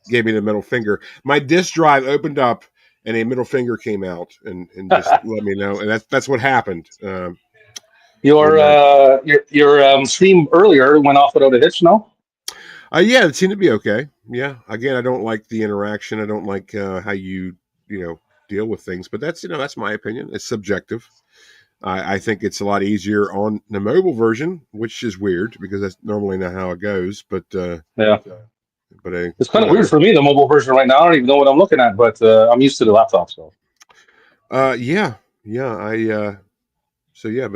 gave me the middle finger. My disk drive opened up and a middle finger came out and just let me know. And that's what happened. Your stream earlier went off without a hitch, no? Yeah, it seemed to be okay. Yeah, again, I don't like the interaction. I don't like how you deal with things, but that's my opinion. It's subjective. I think it's a lot easier on the mobile version, which is weird because that's normally not how it goes. But yeah, but it's kind of weird for me. The mobile version right now, I don't even know what I'm looking at, but I'm used to the laptop. So but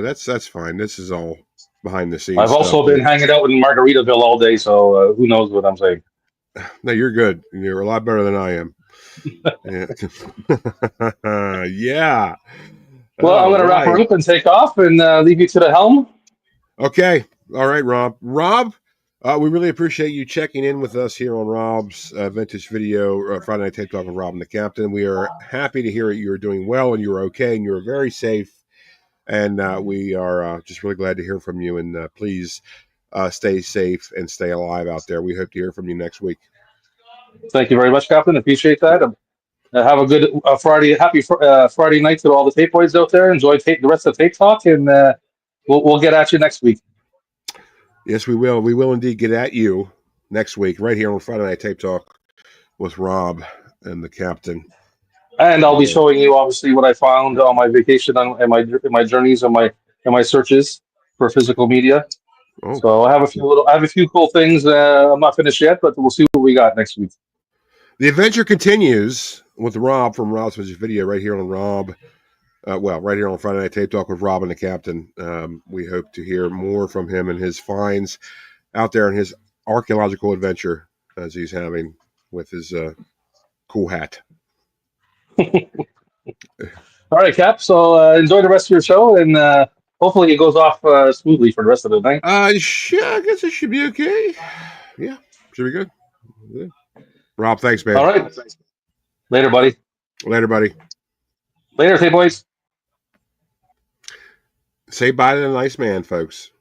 that's fine. This is all behind the scenes. I've also been hanging out in Margaritaville all day, so who knows what I'm saying. No, you're good. You're a lot better than I am. Yeah. Yeah. Well, I'm All going to wrap her right. up and take off and leave you to the helm. Okay. All right, Rob. Rob, we really appreciate you checking in with us here on Rob's Vintage Video Friday Night Tape Talk with Rob and the Captain. We are happy to hear you're doing well and you're okay and you're very safe. And we are just really glad to hear from you. And please stay safe and stay alive out there. We hope to hear from you next week. Thank you very much, Captain. Appreciate that. Have a good happy Friday night to all the tape boys out there. Enjoy the rest of Tape Talk, and we'll get at you next week. Yes, we will. We will indeed get at you next week, right here on Friday Night Tape Talk with Rob and the Captain. And I'll be showing you obviously what I found on my vacation and my journeys and my searches for physical media. Oh. So I have a few cool things. I'm not finished yet, but we'll see what we got next week. The adventure continues with Rob from Rob's Vintage Video right here on Rob. Right here on Friday Night Tape Talk with Rob and the Captain. We hope to hear more from him and his finds out there in his archaeological adventure as he's having with his cool hat. All right, Cap. So enjoy the rest of your show, and hopefully it goes off smoothly for the rest of the night. I guess it should be okay. Yeah, should be good. Yeah. Rob, thanks, man. All right. Later, buddy. Later, buddy. Later, hey boys. Say bye to the nice man, folks.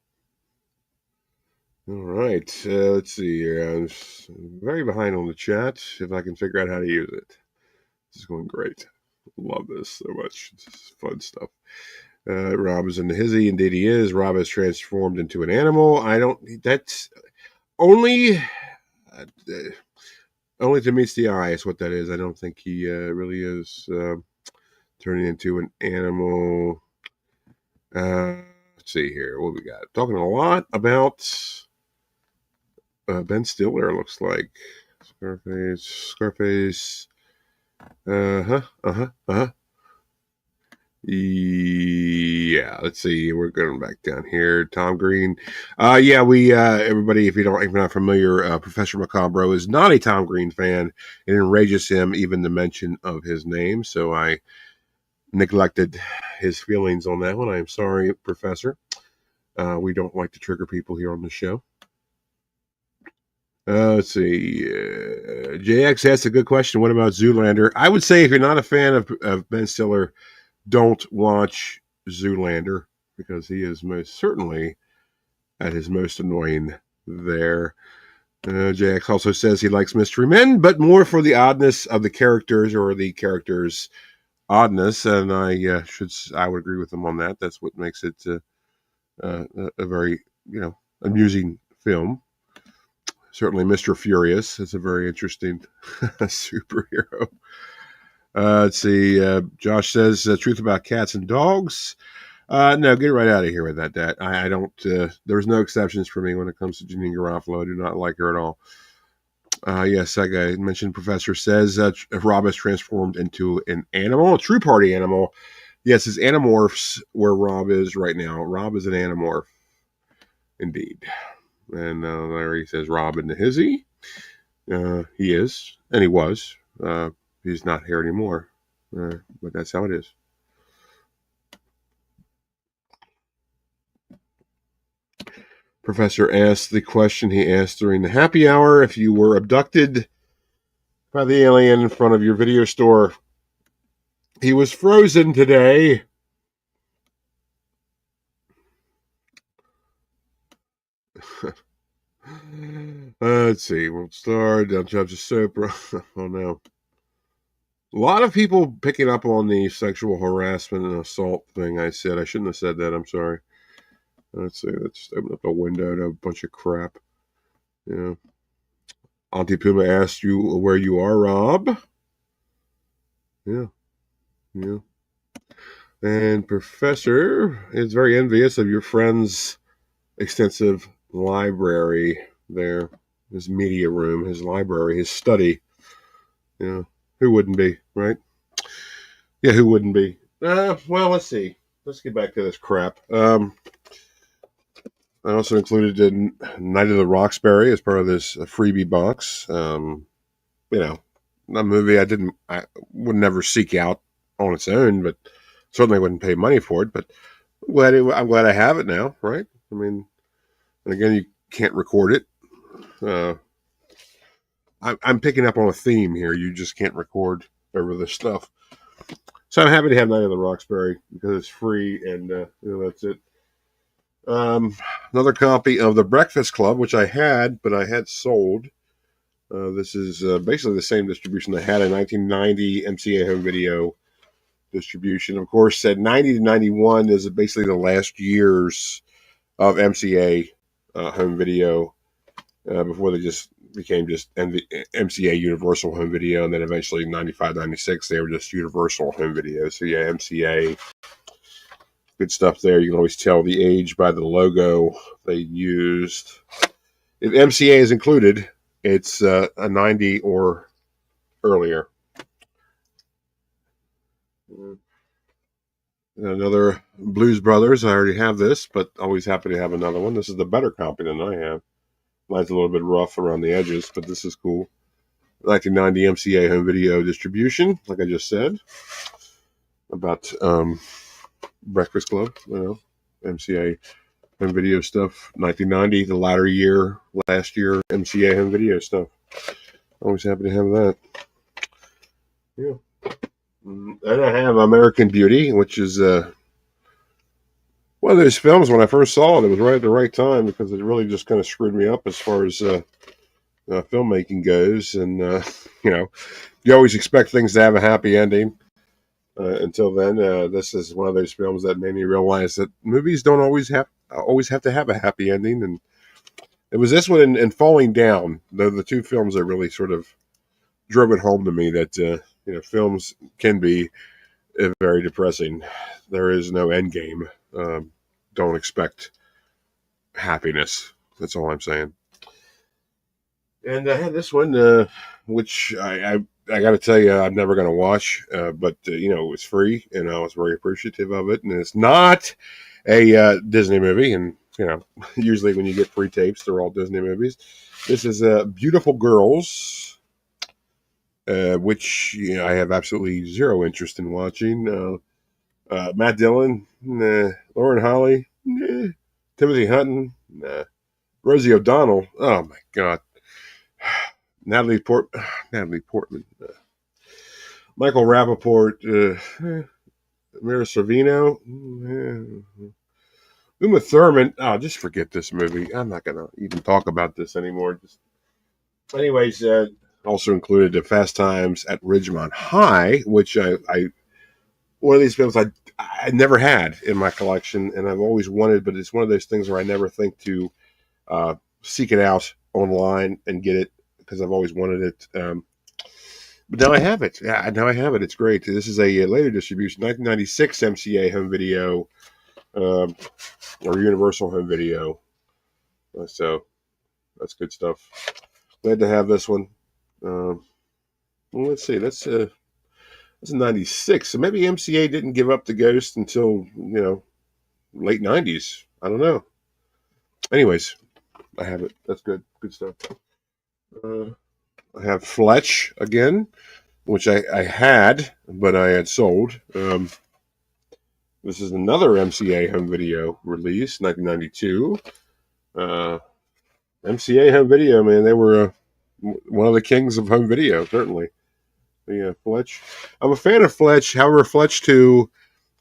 All right. Let's see here. I'm very behind on the chat. If I can figure out how to use it. This is going great. Love this so much. This is fun stuff. Rob is in the hizzy. Indeed he is. Rob is transformed into an animal. That's only to meet the eye is what that is. I don't think he really is turning into an animal. Let's see here. What we got? Talking a lot about Ben Stiller, looks like. Scarface. Yeah, let's see. We're going back down here. Tom Green. Everybody, if you're not familiar, Professor Macabro is not a Tom Green fan. It enrages him even the mention of his name. So I neglected his feelings on that one. I am sorry, Professor. We don't like to trigger people here on the show. Let's see. JX asked a good question. What about Zoolander? I would say if you're not a fan of Ben Stiller, don't watch Zoolander because he is most certainly at his most annoying there. JX also says he likes Mystery Men, but more for the oddness of the characters or the characters' oddness. And I would agree with him on that. That's what makes it a very amusing film. Certainly, Mr. Furious is a very interesting superhero. Let's see. Josh says truth about cats and dogs. No, get right out of here with that. Dad. I don't. There's no exceptions for me when it comes to Janine Garofalo. I do not like her at all. Yes, like I mentioned, Professor says Rob is transformed into an animal, a true party animal. Yes, it's Animorphs where Rob is right now. Rob is an Animorph, indeed. And Larry says Rob in the hizzy. He is, and he was. He's not here anymore, but that's how it is. Professor asked the question he asked during the happy hour. If you were abducted by the alien in front of your video store, he was frozen today. Let's see. World Star, Del Judge of Soap. Oh no. A lot of people picking up on the sexual harassment and assault thing I said. I shouldn't have said that. I'm sorry. Let's see. Let's open up a window to a bunch of crap. Yeah. Auntie Puma asked you where you are, Rob. Yeah. Yeah. And Professor is very envious of your friend's extensive library there. His media room, his library, his study. Yeah. Who wouldn't be, right? Yeah, who wouldn't be? Well, let's see. Let's get back to this crap. I also included the Night of the Roxbury as part of this freebie box. a movie I would never seek out on its own, but certainly wouldn't pay money for it. But I'm glad I have it now, right? I mean, and again, you can't record it. I'm picking up on a theme here. You just can't record over this stuff. So I'm happy to have Night of the Roxbury because it's free, and that's it. Another copy of The Breakfast Club, which I had, but I had sold. This is basically the same distribution I had in 1990 MCA home video distribution. Of course, at 90 to 91 is basically the last years of MCA home video before they just became just MCA Universal Home Video, and then eventually 95, 96 they were just Universal Home Video. So yeah, MCA, good stuff there. You can always tell the age by the logo they used. If MCA is included, it's a 90 or earlier. Another Blues Brothers. I already have this, but always happy to have another one. This is the better copy than I have. Mine's a little bit rough around the edges, but this is cool. 1990 MCA home video distribution, like I just said. About Breakfast Club, MCA home video stuff. 1990, the last year MCA home video stuff. Always happy to have that. Yeah. And I have American Beauty, which is one of those films. When I first saw it, it was right at the right time because it really just kind of screwed me up as far as filmmaking goes. And you always expect things to have a happy ending. Until then, this is one of those films that made me realize that movies don't always have to have a happy ending. And it was this one and Falling Down, the two films that really sort of drove it home to me that films can be very depressing. There is no end game. Don't expect happiness. That's all I'm saying. And I had this one, which I got to tell you, I'm never going to watch, but it was free, and I was very appreciative of it. And it's not a Disney movie, and usually when you get free tapes, they're all Disney movies. This is Beautiful Girls, which I have absolutely zero interest in watching. Matt Dillon, Lauren Holly, Timothy Hutton, Rosie O'Donnell. Oh my God. Natalie Portman, Michael Rappaport, Mira Sorvino, Uma Thurman. Oh, just forget this movie. I'm not going to even talk about this anymore. Anyways, also included the Fast Times at Ridgemont High, which I one of these films I never had in my collection, and I've always wanted, but it's one of those things where I never think to seek it out online and get it, because I've always wanted it. But now I have it. Yeah, now I have it. It's great. This is a later distribution, 1996 MCA home video, or Universal home video. So that's good stuff. Glad to have this one. Well, let's see. That's 96. So maybe MCA didn't give up the ghost until late 90s. I don't know. Anyways, I have it. That's good. Good stuff. I have Fletch again, which I had, but I had sold. This is another MCA home video release, 1992. MCA home video, man, they were one of the kings of home video, certainly. Yeah, Fletch. I'm a fan of Fletch. However, Fletch 2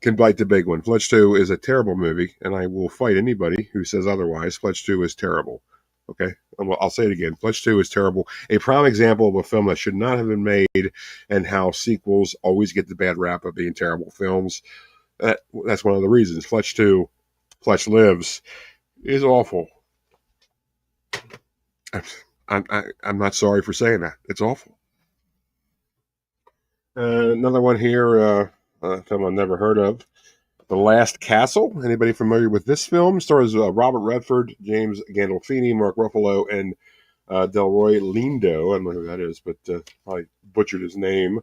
can bite the big one. Fletch 2 is a terrible movie, and I will fight anybody who says otherwise. Fletch 2 is terrible. Okay, I'll say it again. Fletch 2 is terrible. A prime example of a film that should not have been made, and how sequels always get the bad rap of being terrible films. That's one of the reasons. Fletch 2, Fletch Lives, is awful. I'm not sorry for saying that. It's awful. Another one here, a film I've never heard of. The Last Castle. Anybody familiar with this film? Stars Robert Redford, James Gandolfini, Mark Ruffalo, and Delroy Lindo. I don't know who that is, but probably butchered his name.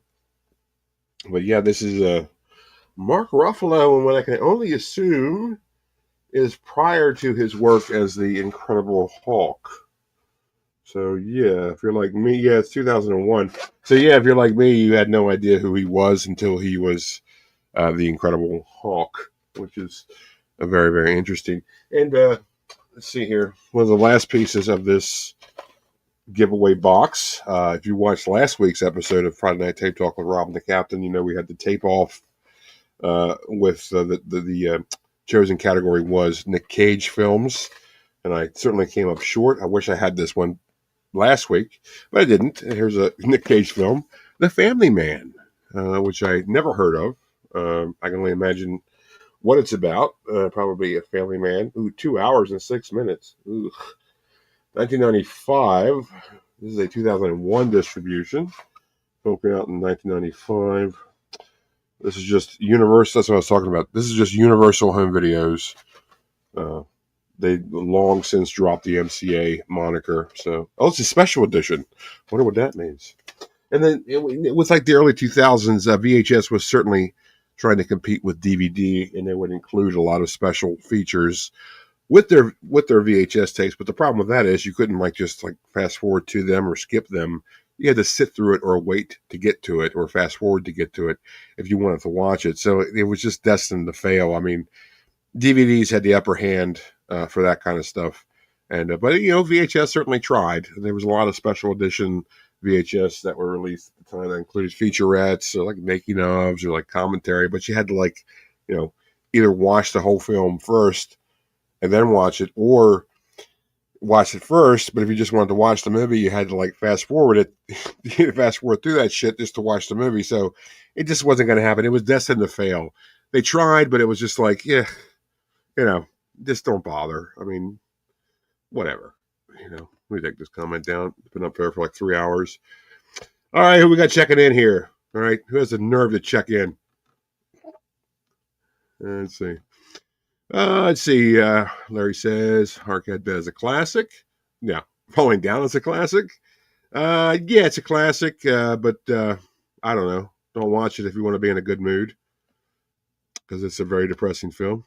But yeah, this is Mark Ruffalo, and what I can only assume is prior to his work as the Incredible Hulk. So yeah, if you're like me, yeah, it's 2001. So yeah, if you're like me, you had no idea who he was until he was the Incredible Hulk, which is very, very interesting. And let's see here, one of the last pieces of this giveaway box. If you watched last week's episode of Friday Night Tape Talk with Rob and the Captain, you know we had the tape off with the chosen category was Nick Cage films, and I certainly came up short. I wish I had this one last week, but I didn't. Here's a Nick Cage film, The Family Man, which I never heard of. I can only imagine what it's about. Probably a family man. Ooh, 2 hours and 6 minutes. Ooh. 1995. This is a 2001 distribution. Opened out in 1995. This is just Universal. That's what I was talking about. This is just Universal Home Videos. They long since dropped the MCA moniker. So, it's a special edition. Wonder what that means. And then it was like the early 2000s. VHS was certainly trying to compete with DVD, and they would include a lot of special features with their VHS tapes. But the problem with that is you couldn't just fast forward to them or skip them. You had to sit through it or wait to get to it or fast forward to get to it if you wanted to watch it. So it was just destined to fail. I mean, DVDs had the upper hand for that kind of stuff. And but VHS certainly tried. There was a lot of special edition VHS that were released at the time that included featurettes or making ofs or commentary, but you had to either watch the whole film first and then watch it, or watch it first. But if you just wanted to watch the movie, you had to fast forward it. You had to fast forward through that shit just to watch the movie. So it just wasn't going to happen. It was destined to fail. They tried, but it was just just don't bother. I mean, whatever. Let me take this comment down. It's been up there for 3 hours. All right, who we got checking in here? All right, who has the nerve to check in? Let's see. Larry says Harkhead is a classic. Yeah, Falling Down is a classic. Yeah, it's a classic, but I don't know. Don't watch it if you want to be in a good mood, because it's a very depressing film.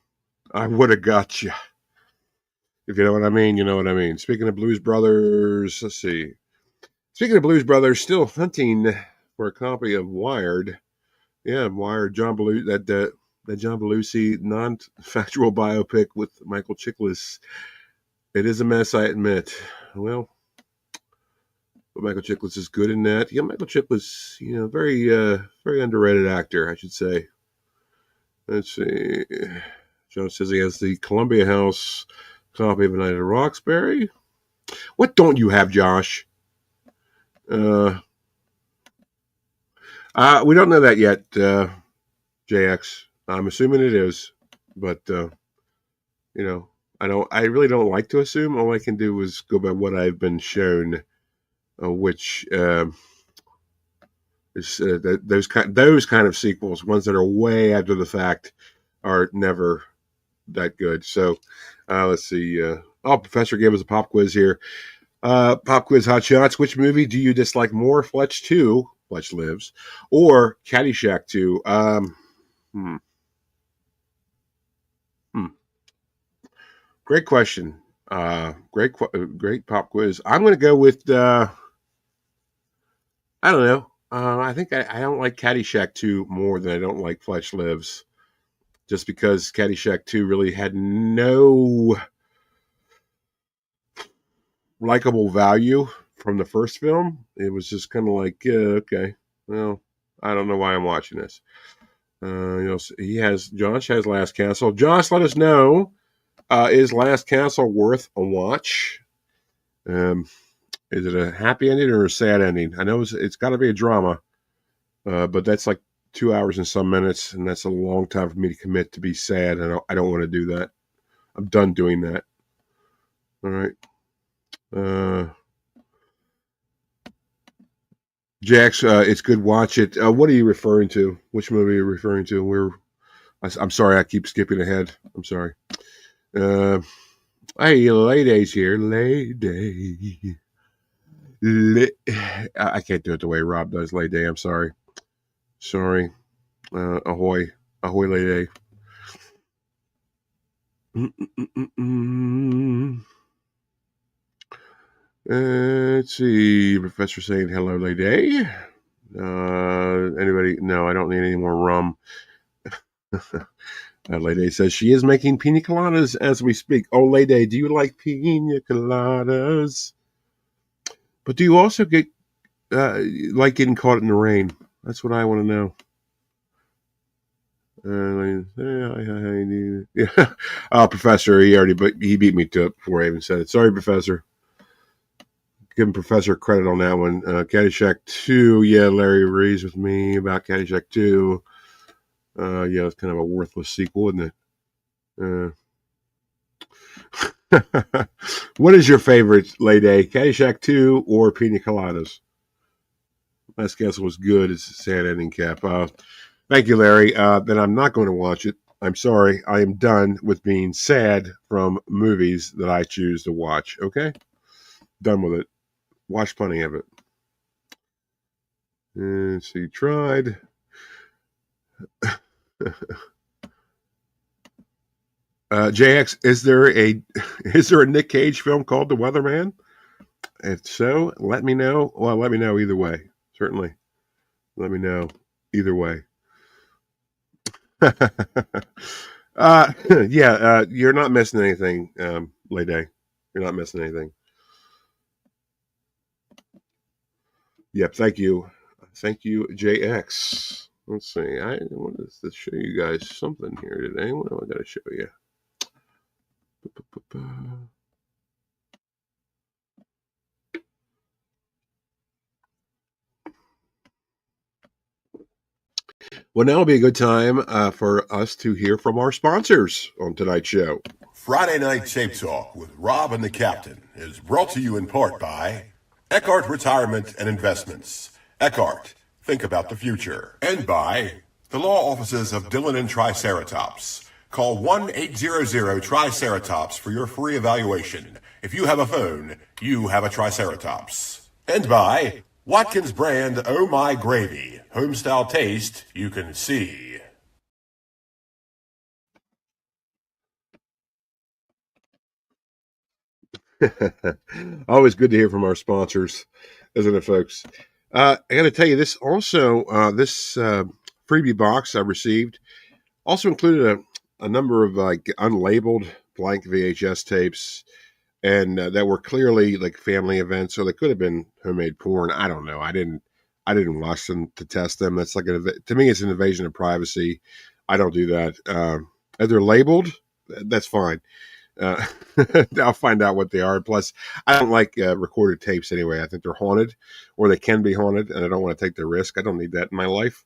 I would have got you. If you know what I mean, you know what I mean. Speaking of Blues Brothers, let's see. Speaking of Blues Brothers, still hunting for a copy of Wired. Yeah, Wired. John Belushi, that John Belushi non-factual biopic with Michael Chiklis. It is a mess, I admit. Well, but Michael Chiklis is good in that. Yeah, Michael Chiklis, very very underrated actor, I should say. Let's see. John says he has the Columbia House copy of A Night at Roxbury. What don't you have, Josh? We don't know that yet, JX. I'm assuming it is, but I really don't like to assume. All I can do is go by what I've been shown, which is those kind of sequels, ones that are way after the fact, are never that good. So let's see. Professor gave us a pop quiz here. Pop quiz hot shots. Which movie do you dislike more, Fletch 2, Fletch Lives, or Caddyshack 2? Great question. Great pop quiz. I'm going to go with, I don't know. I think I don't like Caddyshack 2 more than I don't like Fletch Lives, just because Caddyshack 2 really had no likable value from the first film. It was just kind of okay, well, I don't know why I'm watching this. Josh has Last Castle. Josh, let us know, is Last Castle worth a watch? Is it a happy ending or a sad ending? I know it's got to be a drama, but that's 2 hours and some minutes, and that's a long time for me to commit to be sad, and I don't want to do that. I'm done doing that. All right. Jax, it's good. Watch it. What are you referring to? Which movie are you referring to? I'm sorry, I keep skipping ahead. I'm sorry. Hey, Layday's here. Layday. I can't do it the way Rob does. Layday. I'm sorry. Sorry. Ahoy. Ahoy, Layday. Let's see. Professor saying hello, Lady. Anybody? No, I don't need any more rum. Lady says she is making pina coladas as we speak. Oh, Lady, do you like pina coladas? But do you also get like getting caught in the rain? That's what I want to know. Yeah. Professor, he beat me to it before I even said it. Sorry, Professor. Giving Professor credit on that one. Caddyshack 2, yeah, Larry agrees with me about Caddyshack 2. Yeah, it's kind of a worthless sequel, isn't it? What is your favorite, Lady? Caddyshack 2 or Pina Coladas? Last guess was good. It's a sad ending, Cap. Thank you, Larry. Then I'm not going to watch it. I'm sorry. I am done with being sad from movies that I choose to watch. Okay? Done with it. Watched plenty of it. And she tried. JX, is there a Nick Cage film called The Weatherman? If so, let me know. Well, let me know either way. Certainly. Let me know either way. Yeah, you're not missing anything, Lady. You're not missing anything. Yep, thank you. Thank you, JX. Let's see. I wanted to show you guys something here today. What do I got to show you? Well, now will be a good time for us to hear from our sponsors on tonight's show. Friday Night Tape Talk with Rob and the Captain is brought to you in part by Eckhart Retirement and Investments. Eckhart, think about the future. And by the law offices of Dillon and Triceratops. Call 1-800-TRICERATOPS for your free evaluation. If you have a phone, you have a Triceratops. And by Watkins brand Oh My Gravy. Homestyle taste you can see. Always good to hear from our sponsors, isn't it, folks? I got to tell you, this also, this freebie box I received also included a number of like unlabeled blank VHS tapes, and that were clearly like family events, or they could have been homemade porn. I don't know. I didn't watch them to test them. That's like to me, it's an invasion of privacy. I don't do that. If they're labeled, that's fine. I'll find out what they are. Plus, I don't like recorded tapes anyway. I think they're haunted, or they can be haunted, and I don't want to take the risk. I don't need that in my life.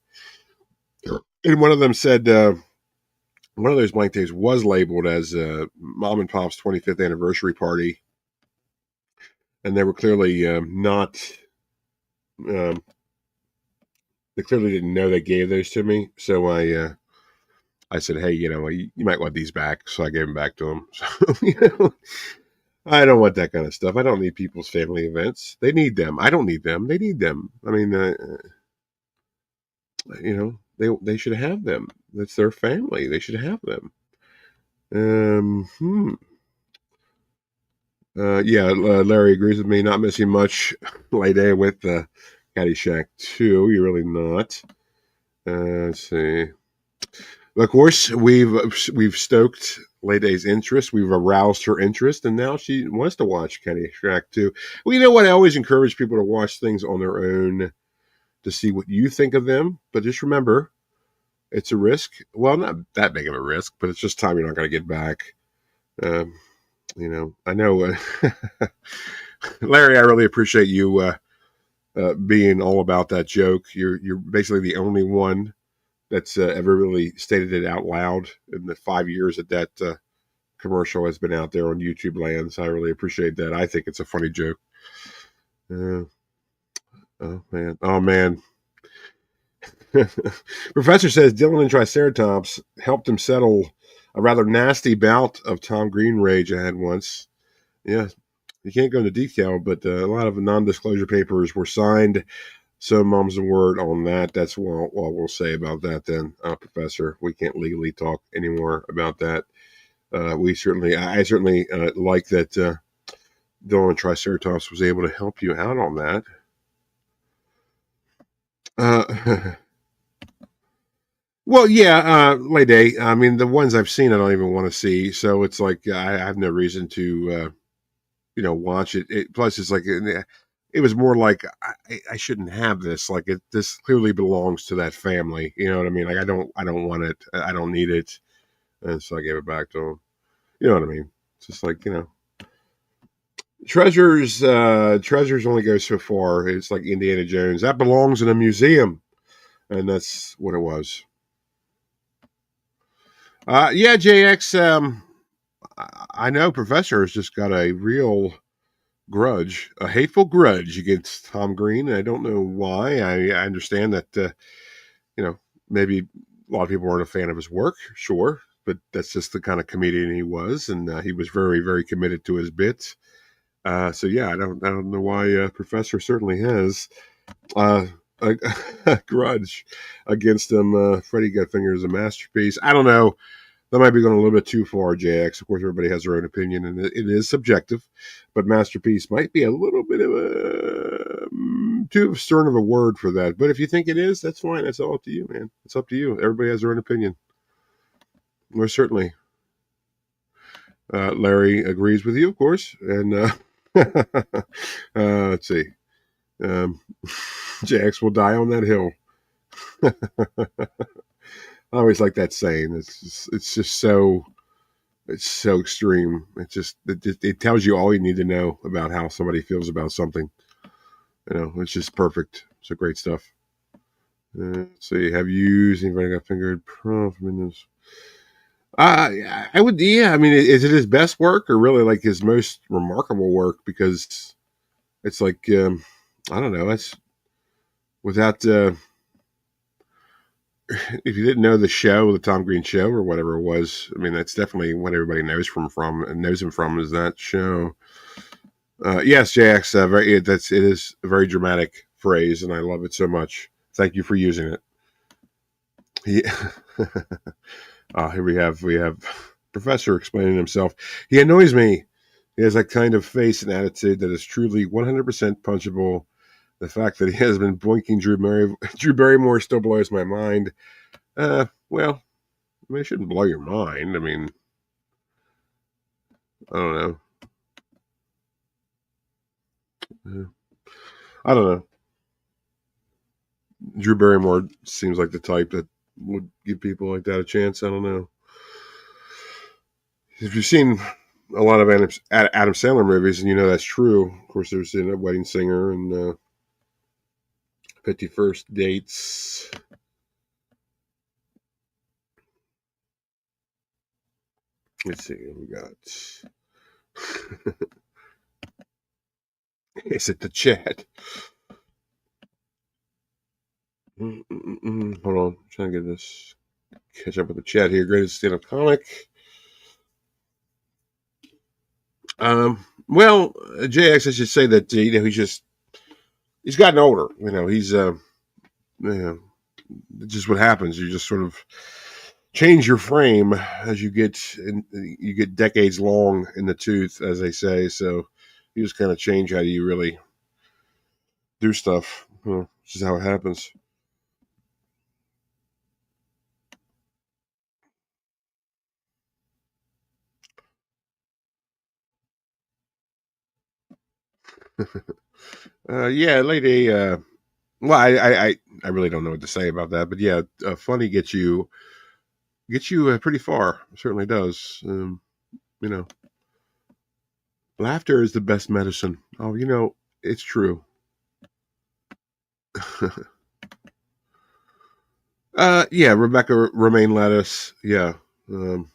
And one of them said one of those blank tapes was labeled as Mom and Pop's 25th anniversary party, and they were clearly not. They clearly didn't know they gave those to me, so I said, hey, you might want these back. So I gave them back to them. So, I don't want that kind of stuff. I don't need people's family events. They need them. I don't need them. They need them. I mean, they should have them. That's their family. They should have them. Larry agrees with me. Not missing much. Lady with Caddyshack 2. You're really not. Let's see. Of course, we've stoked Lady's interest. We've aroused her interest, and now she wants to watch Caddyshack 2. Well, you know what? I always encourage people to watch things on their own to see what you think of them. But just remember, it's a risk. Well, not that big of a risk, but it's just time you're not going to get back. I know. Larry, I really appreciate you being all about that joke. You're basically the only one that's ever really stated it out loud in the 5 years that commercial has been out there on YouTube land. So I really appreciate that. I think it's a funny joke. Oh man. Professor says Dillon and Triceratops helped him settle a rather nasty bout of Tom Green rage I had once. Yeah, you can't go into detail, but a lot of non-disclosure papers were signed. So mom's a word on that. That's what we'll say about that then, Professor. We can't legally talk anymore about that. I certainly like that Dylan Triceratops was able to help you out on that. Well, yeah, Lay Day. I mean, the ones I've seen, I don't even want to see. So it's like I have no reason to, watch it. Plus, it's like it was more like I shouldn't have this. Like this clearly belongs to that family. You know what I mean? Like I don't want it. I don't need it, and so I gave it back to them. You know what I mean? It's just like treasures. Treasures only go so far. It's like Indiana Jones. That belongs in a museum, and that's what it was. Yeah, JX. I know Professor has just got a real grudge, a hateful grudge against Tom Green. I don't know why. I understand that, maybe a lot of people weren't a fan of his work, sure, but that's just the kind of comedian he was, and he was very, very committed to his bits. So yeah, I don't know why Professor certainly has a grudge against him. Freddie Got Fingers is a masterpiece. I don't know. That might be going a little bit too far, JX. Of course, everybody has their own opinion, and it is subjective. But masterpiece might be a little bit of a too stern of a word for that. But if you think it is, that's fine. That's all up to you, man. It's up to you. Everybody has their own opinion. Well, certainly. Larry agrees with you, of course. And let's see. JX will die on that hill. I always like that saying. It's just so extreme. It tells you all you need to know about how somebody feels about something. It's just perfect. It's great stuff. Let's see. Have you used anybody got fingered from this? I would. Yeah. I mean, is it his best work or really like his most remarkable work? Because it's like I don't know. That's without. If you didn't know the show, the Tom Green Show, or whatever it was, I mean, that's definitely what everybody knows knows him from is that show. Yes, JX, it is a very dramatic phrase, and I love it so much. Thank you for using it. Here we have Professor explaining himself. He annoys me. He has that kind of face and attitude that is truly 100% punchable. The fact that he has been boinking Drew Barrymore still blows my mind. Well, I mean, it shouldn't blow your mind. I mean, I don't know. I don't know. Drew Barrymore seems like the type that would give people like that a chance. I don't know. If you've seen a lot of Adam Sandler movies, and you know that's true. Of course, there's a Wedding Singer and 51st Dates. Let's see what we got. Is it the chat? Hold on, I'm trying to get this. Catch up with the chat here. Greatest stand-up comic. Well, JX, I should say that he's gotten older. He's just what happens. You just sort of change your frame as you get decades long in the tooth, as they say. So you just kind of change how you really do stuff. Which is how it happens. Yeah, lady. Well, I really don't know what to say about that, but yeah, funny gets you pretty far. It certainly does. Laughter is the best medicine. Oh, it's true. Yeah, Rebecca Romaine Lettuce. Yeah, that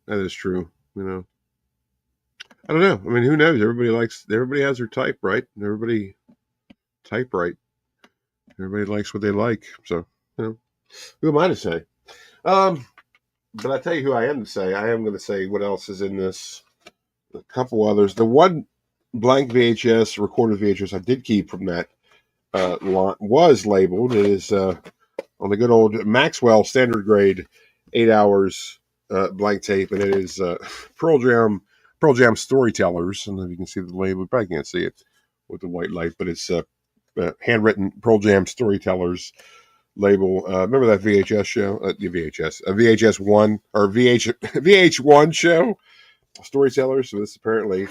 is true. I don't know. I mean, who knows? Everybody has their type, right? Everybody type right. Everybody likes what they like. So, who am I to say? But I tell you who I am to say. I am going to say what else is in this. A couple others. The one blank VHS, recorded VHS I did keep from that was labeled. It is on the good old Maxwell standard grade, 8 hours blank tape, and it is Pearl Jam Pearl Jam Storytellers. I don't know if you can see the label. You probably can't see it with the white light, but it's handwritten Pearl Jam Storytellers label. Remember that VHS show? VHS one or VH1 show, Storytellers. So this apparently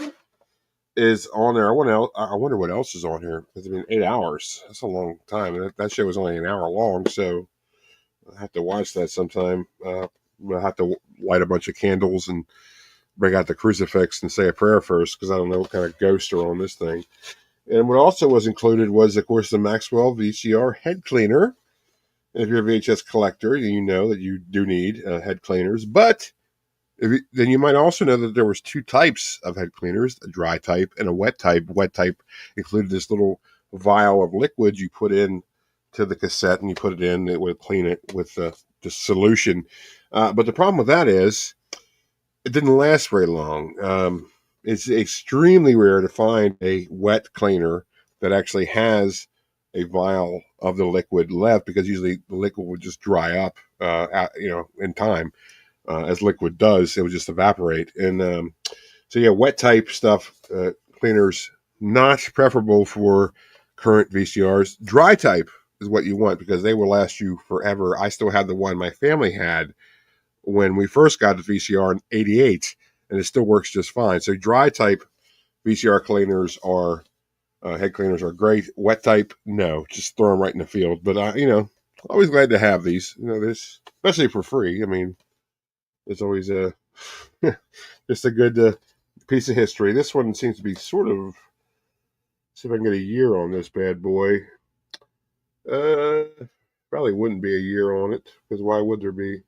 is on there. I wonder what else is on here. Because 8 hours. That's a long time. And that show was only an hour long, so I have to watch that sometime. I'll have to light a bunch of candles and bring out the crucifix and say a prayer first, because I don't know what kind of ghosts are on this thing. And what also was included was, of course, the Maxwell VCR head cleaner. And if you're a VHS collector, you know that you do need head cleaners. But then you might also know that there was 2 types of head cleaners, a dry type and a wet type. Wet type included this little vial of liquid you put in to the cassette, and you put it in, it would clean it with the solution. But the problem with that is it didn't last very long. It's extremely rare to find a wet cleaner that actually has a vial of the liquid left, because usually the liquid would just dry up, in time, as liquid does. It would just evaporate. And so yeah, wet type stuff, cleaners, not preferable for current VCRs. Dry type is what you want, because they will last you forever. I still have the one my family had when we first got the VCR in '88, and it still works just fine. So dry type VCR cleaners are head cleaners are great. Wet type, no, just throw them right in the field. But always glad to have these. This, especially for free. It's always just a good piece of history. This one seems to be sort of. See if I can get a year on this bad boy. Probably wouldn't be a year on it, because why would there be?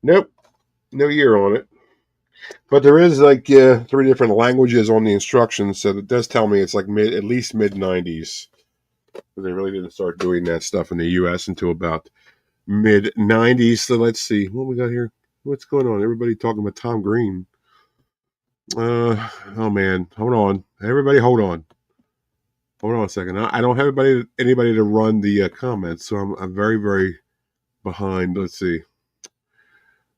Nope, no year on it. But there is 3 different languages on the instructions, so it does tell me it's at least mid 90s. They really didn't start doing that stuff in the U.S. until about mid 90s. So let's see what we got here. What's going on? Everybody talking about Tom Green. Oh man, hold on. Everybody, hold on. Hold on a second. I don't have anybody to run the comments, so I'm very, very behind. Let's see.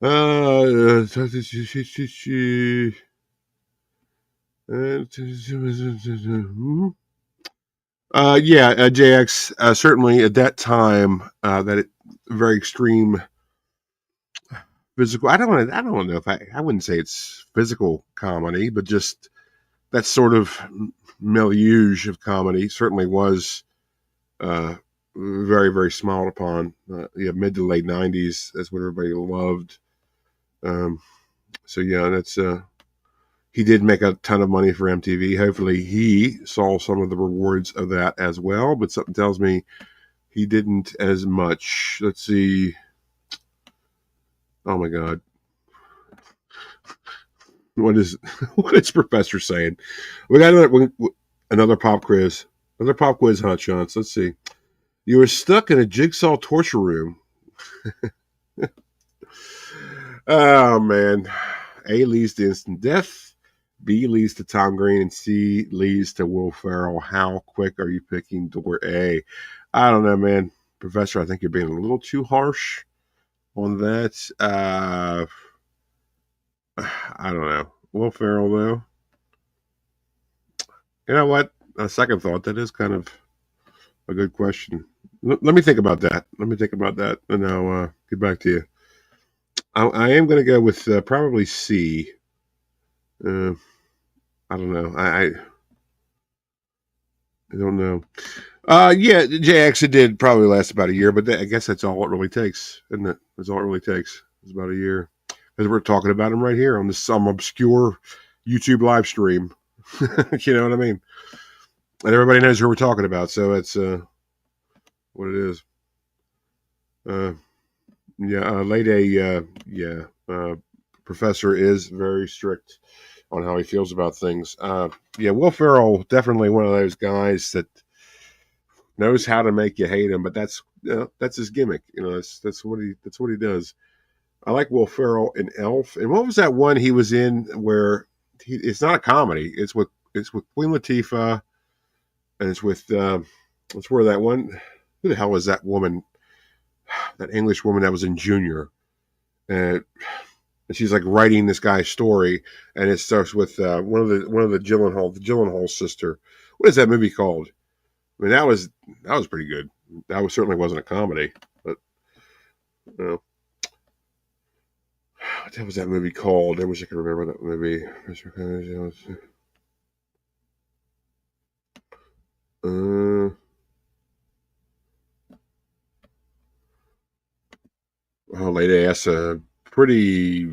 JX, certainly at that time, very extreme physical. I don't know if I wouldn't say it's physical comedy, but just that sort of milieu of comedy certainly was very, very smiled upon. Mid to late 90s, that's what everybody loved. So yeah, that's he did make a ton of money for MTV. Hopefully he saw some of the rewards of that as well, but something tells me he didn't as much. Let's see. Oh my God. What is Professor saying? We got another pop quiz. Another pop quiz, Hot Shots. Let's see. You were stuck in a jigsaw torture room. Oh, man. A leads to instant death. B leads to Tom Green. And C leads to Will Ferrell. How quick are you picking door A? I don't know, man. Professor, I think you're being a little too harsh on that. I don't know. Will Ferrell, though. You know what? A second thought, that is kind of a good question. Let me think about that. And I'll get back to you. I am going to go with probably C. I don't know. I don't know. Yeah, JX, it did probably last about a year, but I guess that's all it really takes, isn't it? That's all it really takes. It's about a year. Because we're talking about him right here on some obscure YouTube live stream. You know what I mean? And everybody knows who we're talking about, so it's what it is. Late A, Professor is very strict on how he feels about things. Will Ferrell, definitely one of those guys that knows how to make you hate him, but that's his gimmick. That's what he does. I like Will Ferrell in Elf. And what was that one he was in where it's not a comedy? It's with Queen Latifah, and it's where that one. Who the hell was that woman? That English woman that was in Junior. And and she's like writing this guy's story, and it starts with one of the Gyllenhaal sister. What is that movie called? I mean, that was pretty good. Certainly wasn't a comedy, but you know, what was that movie called? I wish I could remember that movie. Lady asked a pretty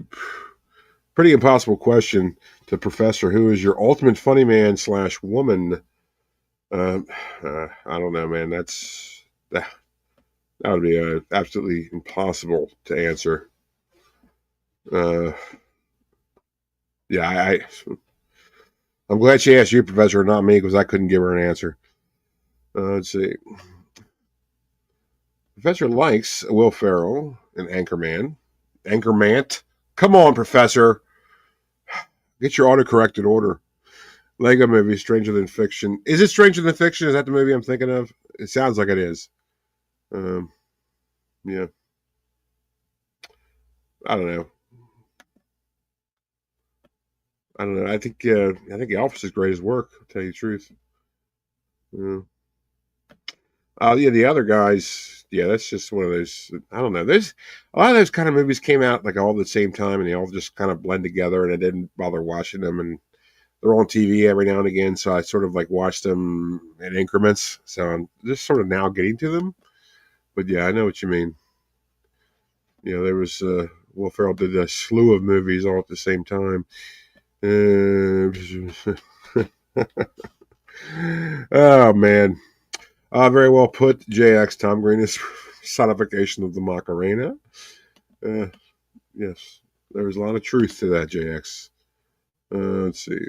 impossible question to Professor. Who is your ultimate funny man / woman? I don't know, man. That would be absolutely impossible to answer. Yeah, I'm glad she asked you, Professor, not me, because I couldn't give her an answer. Let's see. Professor likes Will Ferrell and Anchorman. Anchormant. Come on, Professor. Get your autocorrect in order. Lego movie, Stranger Than Fiction. Is it Stranger Than Fiction? Is that the movie I'm thinking of? It sounds like it is. Yeah. I don't know. I think The Office is great as work. To tell you the truth. Yeah. Yeah, the other guys. Yeah, that's just one of those. I don't know. There's a lot of those kind of movies came out like all at the same time, and they all just kind of blend together, and I didn't bother watching them. And they're on TV every now and again, so I sort of like watch them in increments. So I'm just sort of now getting to them. But yeah, I know what you mean. There was Will Ferrell did a slew of movies all at the same time. Oh man, very well put, JX. Tom Green is personification of the Macarena. Yes, there's a lot of truth to that, JX. Let's see,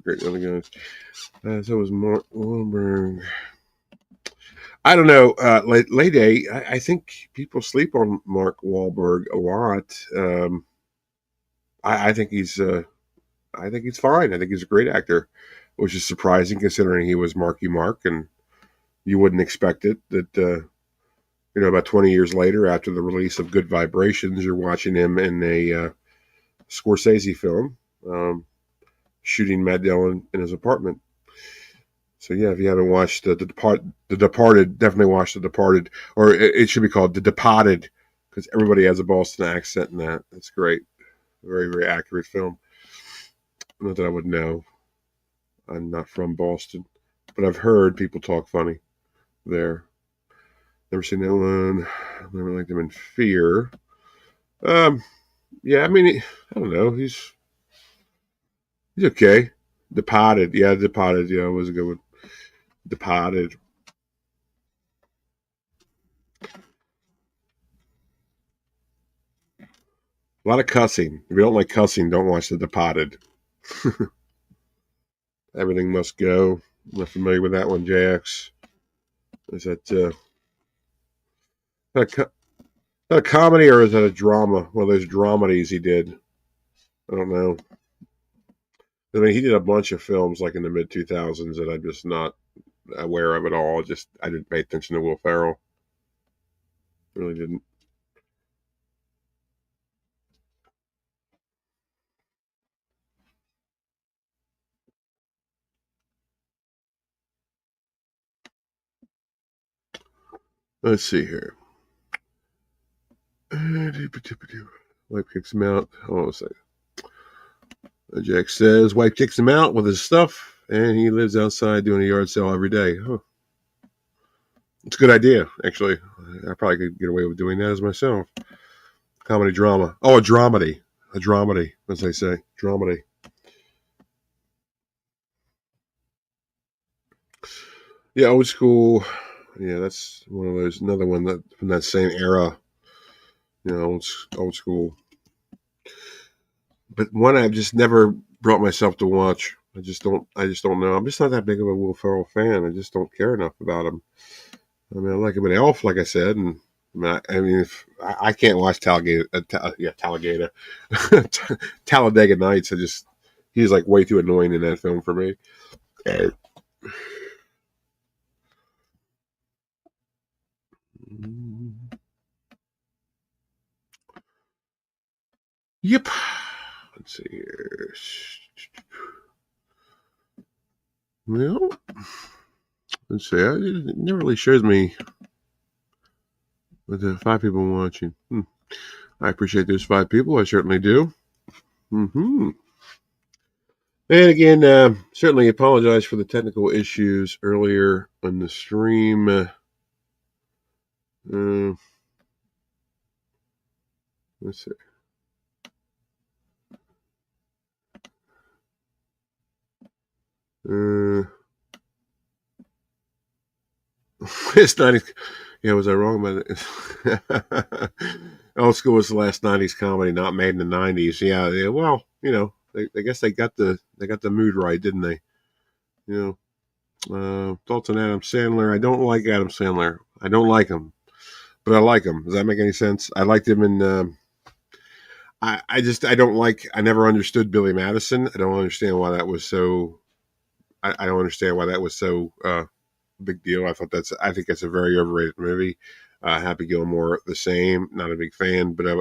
great other guys. So was Mark Wahlberg. I don't know. Late day. I think people sleep on Mark Wahlberg a lot. I think he's. I think he's fine. I think he's a great actor, which is surprising considering he was Marky Mark, and you wouldn't expect it. That about 20 years later, after the release of Good Vibrations, you're watching him in a Scorsese film, shooting Matt Dillon in his apartment. So yeah, if you haven't watched The Departed, definitely watch The Departed, or it should be called The Departed, because everybody has a Boston accent in that. That's great, very very accurate film. Not that I would know. I'm not from Boston, but I've heard people talk funny there. Never seen that one. Never liked him in Fear. Yeah, I mean, I don't know. He's okay. Departed, yeah, Departed, yeah, was a good one. Departed. A lot of cussing. If you don't like cussing, don't watch The Departed. Everything Must Go. I'm not familiar with that one, JX. Is that a comedy or is that a drama? One of those dramedies he did. I don't know. I mean, he did a bunch of films like in the mid 2000s that I'm just not aware of at all. I didn't pay attention to Will Ferrell. Really didn't. Let's see here. Wife kicks him out. Hold on a second. Jack says wife kicks him out with his stuff, and he lives outside doing a yard sale every day. Huh. It's a good idea, actually. I probably could get away with doing that as myself. Comedy drama. Oh, a dramedy. A dramedy, as they say. Dramedy. Yeah, old school. Yeah, that's one of those. Another one that from that same era. Old school. But one I've just never brought myself to watch. I just don't know. I'm just not that big of a Will Ferrell fan. I just don't care enough about him. I mean, I like him in Elf, like I said, and if I can't watch Talladega Talladega Nights. He's like way too annoying in that film for me. Yep. Let's see here. Well, let's see. It never really shows me with the 5 people watching. I appreciate those 5 people. I certainly do. And again, certainly apologize for the technical issues earlier on the stream. Let's see. It's 90s. Yeah, was I wrong about it? Old school was the last 90s comedy, not made in the 90s. Yeah. Well, I guess they got the mood right, didn't they? Thoughts on Adam Sandler? I don't like Adam Sandler. I don't like him, but I like him. Does that make any sense? I liked him in. I don't like. I never understood Billy Madison. I don't understand why that was so. I don't understand why that was so big deal. I think that's a very overrated movie. Happy Gilmore, the same. Not a big fan, but I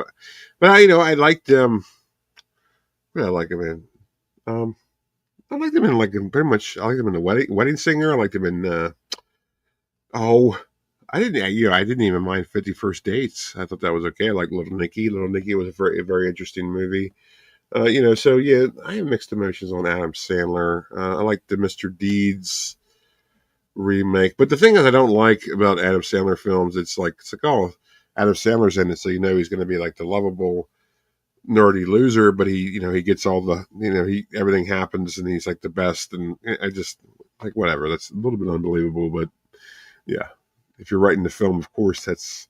liked. What did I like him in? I liked him in pretty much. I liked him in the Wedding Singer. I liked him in. I didn't even mind 50 First Dates. I thought that was okay. I like Little Nicky. Little Nicky was a very interesting movie. So yeah, I have mixed emotions on Adam Sandler. I like the Mr. Deeds remake, but the thing is, I don't like about Adam Sandler films, it's like oh, Adam Sandler's in it, so he's going to be like the lovable nerdy loser, but he gets all the everything happens and he's like the best, and I just like whatever. That's a little bit unbelievable, but yeah, if you're writing the film, of course that's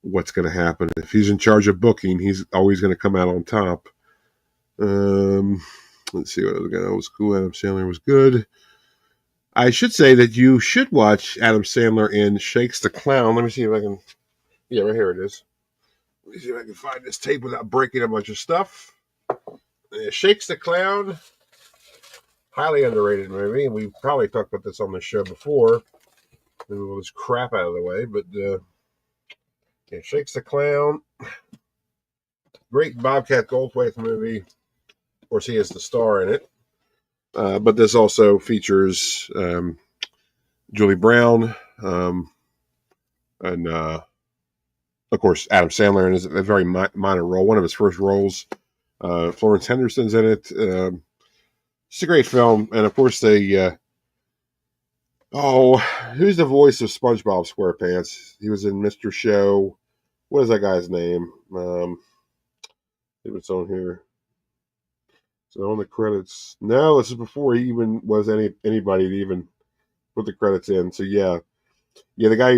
what's going to happen. If he's in charge of booking, he's always going to come out on top. Let's see what other guy was cool. Adam Sandler was good. I should say that you should watch Adam Sandler in Shakes the Clown. Let me see if I can. Yeah, right here it is. Let me see if I can find this tape without breaking a bunch of stuff. Shakes the Clown. Highly underrated movie. We probably talked about this on the show before. Maybe we'll this crap out of the way. But Shakes the Clown. Great Bobcat Goldthwait movie. Of course, he is the star in it. But this also features Julie Brown and, of course, Adam Sandler in a very minor role, one of his first roles. Florence Henderson's in it. It's a great film. And, of course, who's the voice of SpongeBob SquarePants? He was in Mr. Show. What is that guy's name? If it's on here. So on the credits, no, this is before he even was anybody to even put the credits in. So yeah, the guy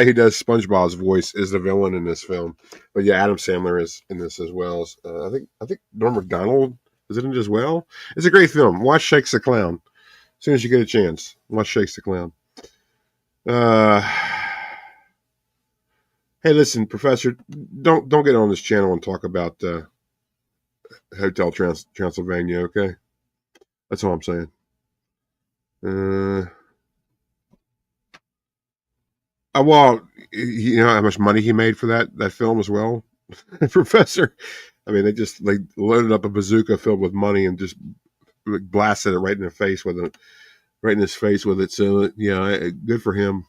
who does SpongeBob's voice is the villain in this film. But yeah, Adam Sandler is in this as well. I think Norm Macdonald is in it as well. It's a great film. Watch Shakes the Clown as soon as you get a chance. Watch Shakes the Clown. Hey, listen, Professor, don't get on this channel and talk about Hotel Transylvania, okay? That's all I'm saying. Well, you know how much money he made for that film as well, Professor. I mean, they loaded up a bazooka filled with money and just blasted it right in his face with it. So yeah, good for him.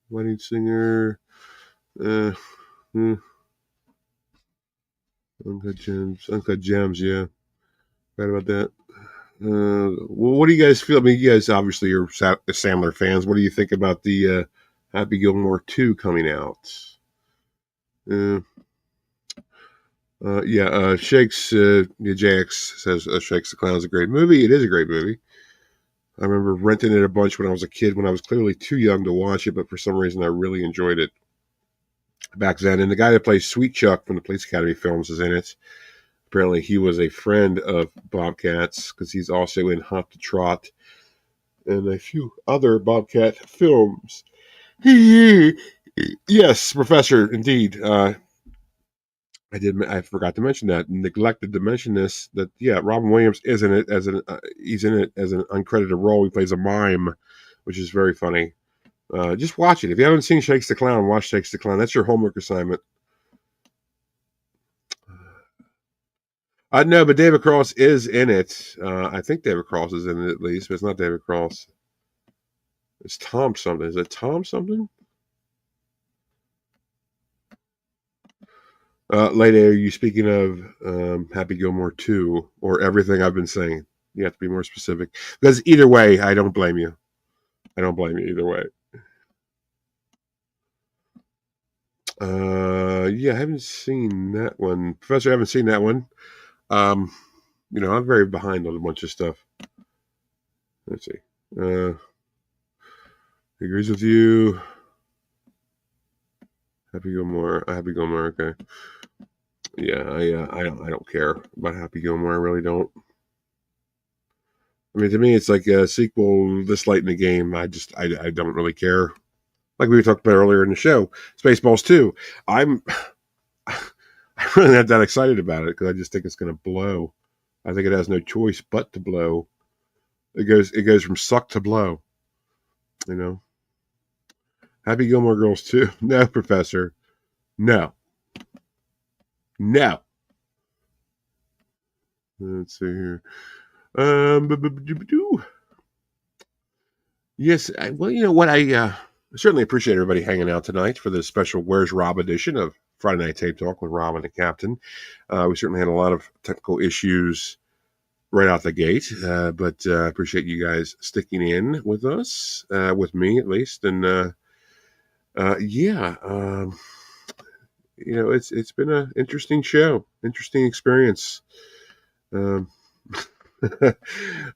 Wedding Singer. Uncut Gems, yeah. Right about that. What do you guys feel? I mean, you guys obviously are Sandler fans. What do you think about the Happy Gilmore 2 coming out? Shakes, JX says Shakes the Clown is a great movie. It is a great movie. I remember renting it a bunch when I was a kid, when I was clearly too young to watch it, but for some reason I really enjoyed it back then. And the guy that plays Sweet Chuck from the Police Academy films is in it. Apparently he was a friend of Bobcat's because he's also in Hot to Trot and a few other Bobcat films. Yes, Professor, indeed. I forgot to mention that. Neglected to mention this. That Robin Williams is in it he's in it as an uncredited role. He plays a mime, which is very funny. Just watch it. If you haven't seen Shakes the Clown, watch Shakes the Clown. That's your homework assignment. No, but David Cross is in it. I think David Cross is in it at least, but it's not David Cross. It's Tom something. Is it Tom something? Lady, are you speaking of Happy Gilmore 2 or everything I've been saying? You have to be more specific. Because either way, I don't blame you. I don't blame you either way. Yeah, I haven't seen that one. Professor, I haven't seen that one. I'm very behind on a bunch of stuff. Let's see. Agrees with you. Happy Gilmore. Okay. Yeah, I don't care about Happy Gilmore. I really don't. I mean, to me, it's like a sequel this late in the game. I don't really care. Like we talked about earlier in the show, Spaceballs 2. I'm really not that excited about it because I just think it's going to blow. I think it has no choice but to blow. It goes from suck to blow. Happy Gilmore Girls 2. No, Professor. No. Let's see here. Yes. Well, you know what? I certainly appreciate everybody hanging out tonight for this special Where's Rob edition of Friday Night Tape Talk with Rob and the Captain. We certainly had a lot of technical issues right out the gate, but I appreciate you guys sticking in with us, with me at least. And it's been an interesting show, interesting experience.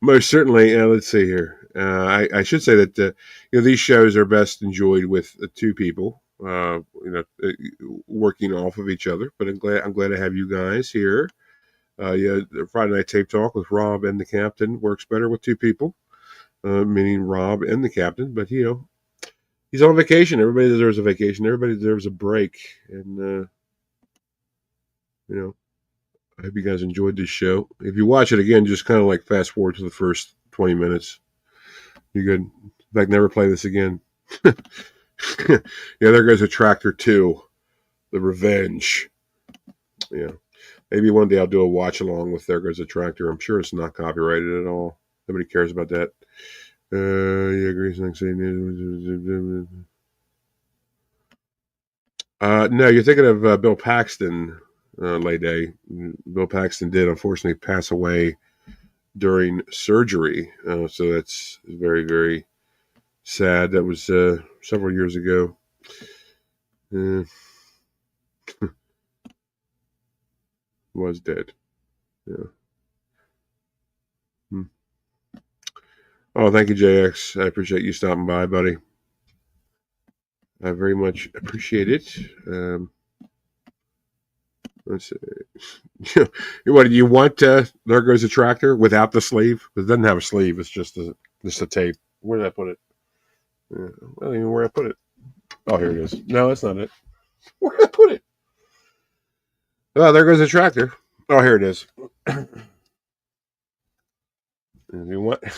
Most certainly. Let's see here. I should say that these shows are best enjoyed with two people, working off of each other. But I'm glad to have you guys here. The Friday Night Tape Talk with Rob and the Captain works better with two people, meaning Rob and the Captain. But he's on vacation. Everybody deserves a vacation. Everybody deserves a break. And I hope you guys enjoyed this show. If you watch it again, just kind of like fast forward to the first 20 minutes. You're good. In fact, never play this again. Yeah, there goes a Tractor 2. The Revenge. Yeah. Maybe one day I'll do a watch along with There Goes a Tractor. I'm sure it's not copyrighted at all. Nobody cares about that. Yeah, Grace next no, you're thinking of Bill Paxton, Day. Bill Paxton did unfortunately pass away during surgery. So that's very, very sad. That was several years ago. Was dead. Yeah. Oh, thank you, JX. I appreciate you stopping by, buddy. I very much appreciate it. Let's see. What do you want? There Goes a Tractor without the sleeve. It doesn't have a sleeve. It's just a tape. Where did I put it? I don't even know where I put it. Oh, here it is. No, that's not it. Where did I put it? Oh, There Goes a Tractor. Oh, here it is. You want the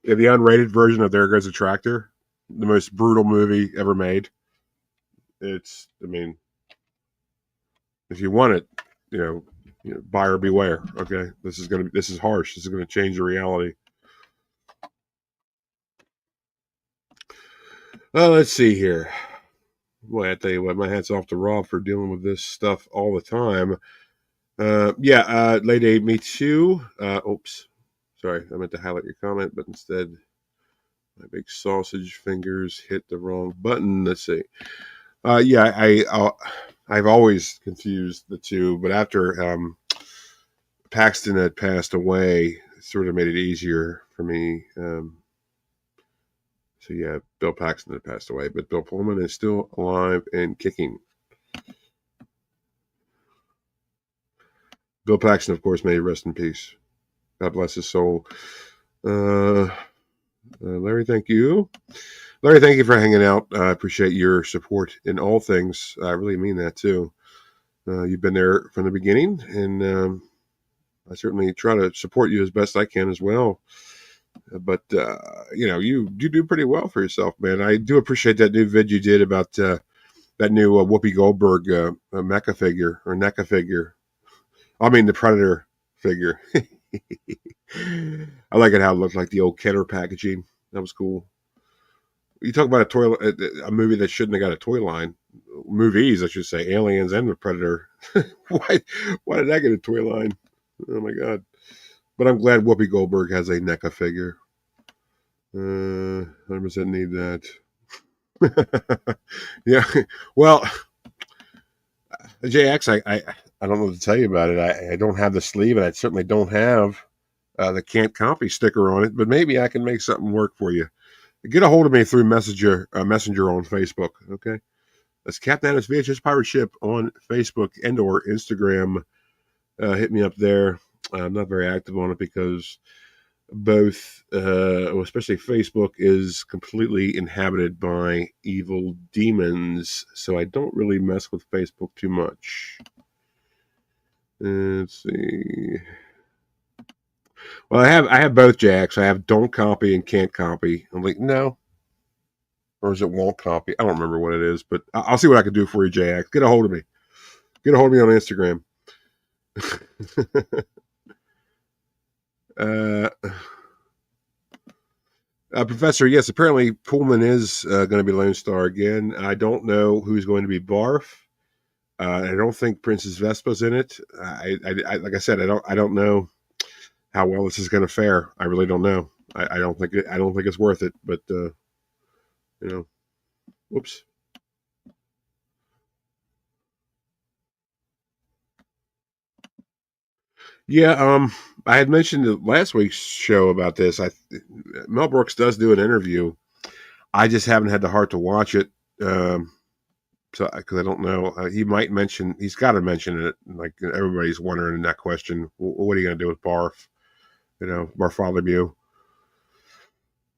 unrated version of There Goes a Tractor, the most brutal movie ever made. If you want it, buyer beware. Okay, this is harsh. This is gonna change the reality. Well, let's see here. Boy, I tell you what, my hat's off to Rob for dealing with this stuff all the time. Lady, me too. Oops. Sorry, I meant to highlight your comment, but instead my big sausage fingers hit the wrong button. Let's see. I've always confused the two, but after Paxton had passed away, it sort of made it easier for me. Bill Paxton had passed away, but Bill Pullman is still alive and kicking. Bill Paxton, of course, may rest in peace. God bless his soul. Larry, thank you. Larry, thank you for hanging out. I appreciate your support in all things. I really mean that, too. You've been there from the beginning, and I certainly try to support you as best I can as well. But, you do pretty well for yourself, man. I do appreciate that new vid you did about that new Whoopi Goldberg mecha figure or NECA figure. I mean, the Predator figure. I like it how it looked like the old Kenner packaging. That was cool. You talk about a movie that shouldn't have got a toy line. Movies, I should say, Aliens and the Predator. Why did that get a toy line? Oh my god! But I'm glad Whoopi Goldberg has a NECA figure. 100% need that. Yeah. Well, JX, I don't know what to tell you about it. I don't have the sleeve, and I certainly don't have the can't copy sticker on it. But maybe I can make something work for you. Get a hold of me through Messenger on Facebook. Okay, that's Captain Adams VHS Pirate Ship on Facebook and/or Instagram. Hit me up there. I'm not very active on it because both, especially Facebook, is completely inhabited by evil demons. So I don't really mess with Facebook too much. Let's see. Well, I have both Jacks. I have don't copy and can't copy. I'm like, no. Or is it won't copy? I don't remember what it is, but I'll see what I can do for you, JX. Get a hold of me. Get a hold of me on Instagram. Professor, yes, apparently Pullman is going to be Lone Star again. I don't know who's going to be Barf. I don't think Princess Vespa's in it. I like I said, I don't know how well this is going to fare. I really don't know. I don't think it's worth it. But whoops. Yeah, I had mentioned last week's show about this. Mel Brooks does do an interview. I just haven't had the heart to watch it, so because I don't know. He might mention. He's got to mention it. Like everybody's wondering that question. What are you going to do with Barf? Bartholomew.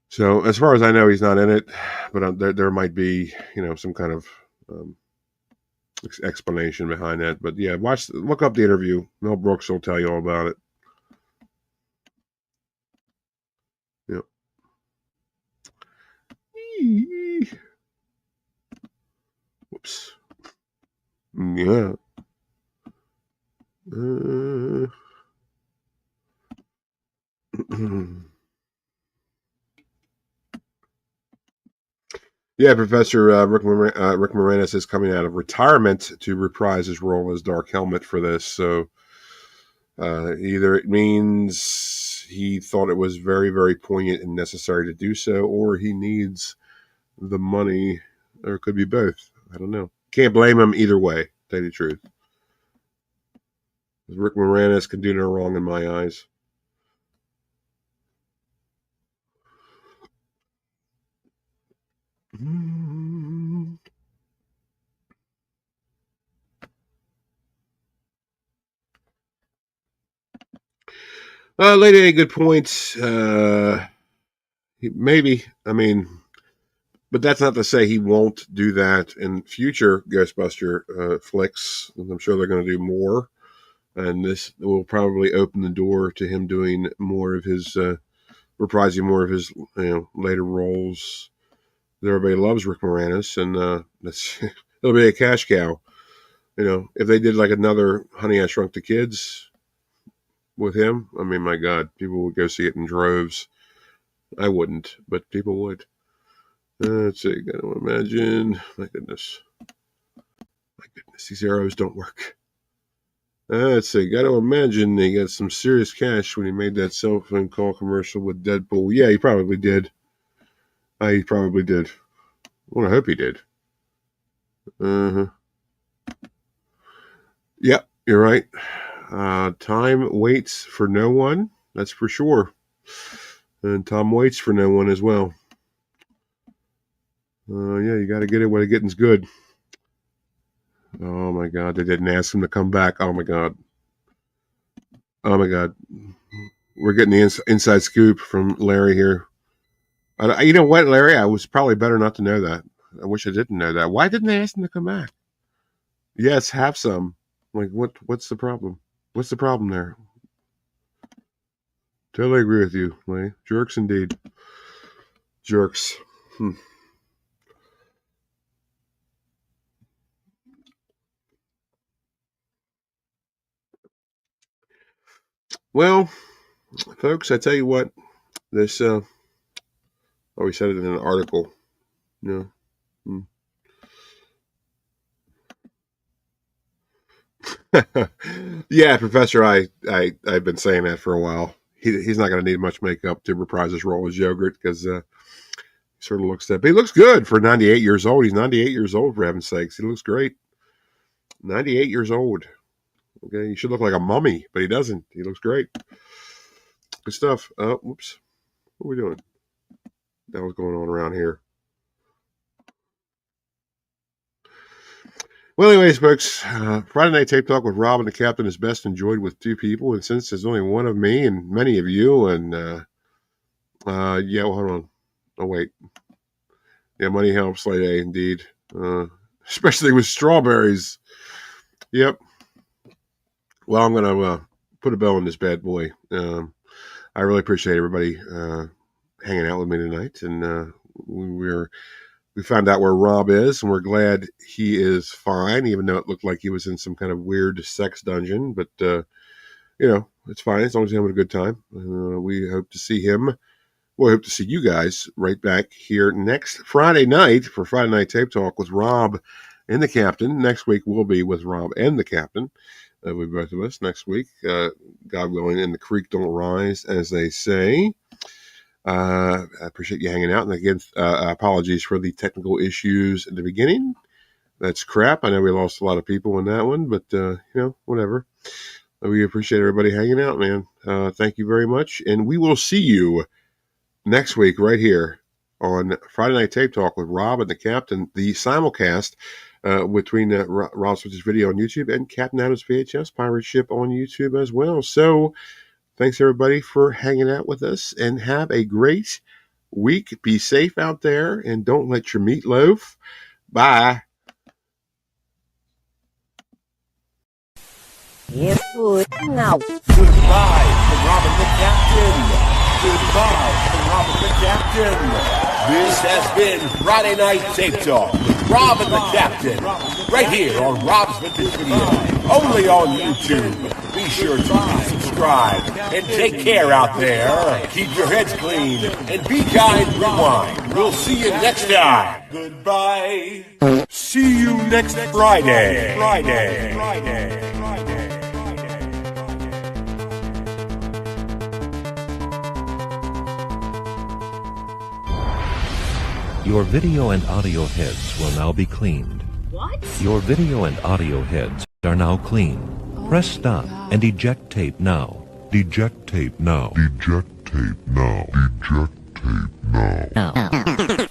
So as far as I know, he's not in it, but there might be some kind of explanation behind that. But yeah, look up the interview. Mel Brooks will tell you all about it. Yep. Whoops. Yeah. Yeah, Professor Rick Moranis is coming out of retirement to reprise his role as Dark Helmet for this. So either it means he thought it was very, very poignant and necessary to do so, or he needs the money, or it could be both. I don't know. Can't blame him either way, to tell you the truth. Rick Moranis can do no wrong in my eyes. Lady, a good point. Maybe. I mean, but that's not to say he won't do that in future Ghostbuster flicks. I'm sure they're going to do more, and this will probably open the door to him doing more of his, reprising more of his, later roles. Everybody loves Rick Moranis, and it'll be a cash cow. If they did like another Honey, I Shrunk the Kids with him, I mean, my God, people would go see it in droves. I wouldn't, but people would. Let's see. Gotta imagine. My goodness, these arrows don't work. Let's see. Gotta imagine he got some serious cash when he made that cell phone call commercial with Deadpool. Yeah, he probably did. He probably did. Well, I hope he did. Uh-huh. Yep, you're right. Time waits for no one. That's for sure. And Tom waits for no one as well. Yeah, you got to get it when the getting's good. Oh my God, they didn't ask him to come back. Oh my God. Oh my God. We're getting the inside scoop from Larry here. You know what, Larry? I was probably better not to know that. I wish I didn't know that. Why didn't they ask him to come back? Yes, have some. Like, what's the problem? What's the problem there? Totally agree with you, Larry. Jerks indeed. Jerks. Well, folks, I tell you what, this, we said it in an article. No. Yeah, Professor, I've been saying that for a while. He's not going to need much makeup to reprise his role as Yogurt because he sort of looks that. But he looks good for 98 years old. He's 98 years old, for heaven's sakes. He looks great. 98 years old. Okay, he should look like a mummy, but he doesn't. He looks great. Good stuff. Whoops. What are we doing? That was going on around here. Well, anyways, folks, Friday Night Tape Talk with Rob and the Captain is best enjoyed with two people. And since there's only one of me and many of you, and yeah, well, hold on. Oh, wait. Yeah, money helps, late A, indeed. Especially with strawberries. Yep. Well, I'm going to put a bell in this bad boy. I really appreciate everybody hanging out with me tonight. And we found out where Rob is, and we're glad he is fine, even though it looked like he was in some kind of weird sex dungeon. But, it's fine as long as he's having a good time. We hope to see him. Well, I hope to see you guys right back here next Friday night for Friday Night Tape Talk with Rob and the Captain. Next week will be with Rob and the Captain. With both of us next week. God willing, and the creek don't rise, as they say. I appreciate you hanging out. And again, apologies for the technical issues at the beginning. That's crap. I know we lost a lot of people in that one, but, whatever. We appreciate everybody hanging out, man. Thank you very much. And we will see you next week right here on Friday Night Tape Talk with Rob and the Captain, the simulcast between Rob Switch's video on YouTube and Captain Adams VHS Pirate Ship on YouTube as well. So thanks everybody for hanging out with us, and have a great week. Be safe out there, and don't let your meat loaf. Bye. Yeah, good. Now. Goodbye from Robin the Captain. Goodbye from Robin the Captain. This has been Friday Night Tape Talk with Rob and the Captain. Right here on Rob's Vintage Video. Only on YouTube. Be sure to subscribe. And take care out there. Keep your heads clean. And be kind, rewind. We'll see you next time. Goodbye. See you next Friday. Friday. Your video and audio heads will now be cleaned. What? Your video and audio heads are now clean. Press stop and eject tape now. Eject tape now. Eject tape now. Eject tape now.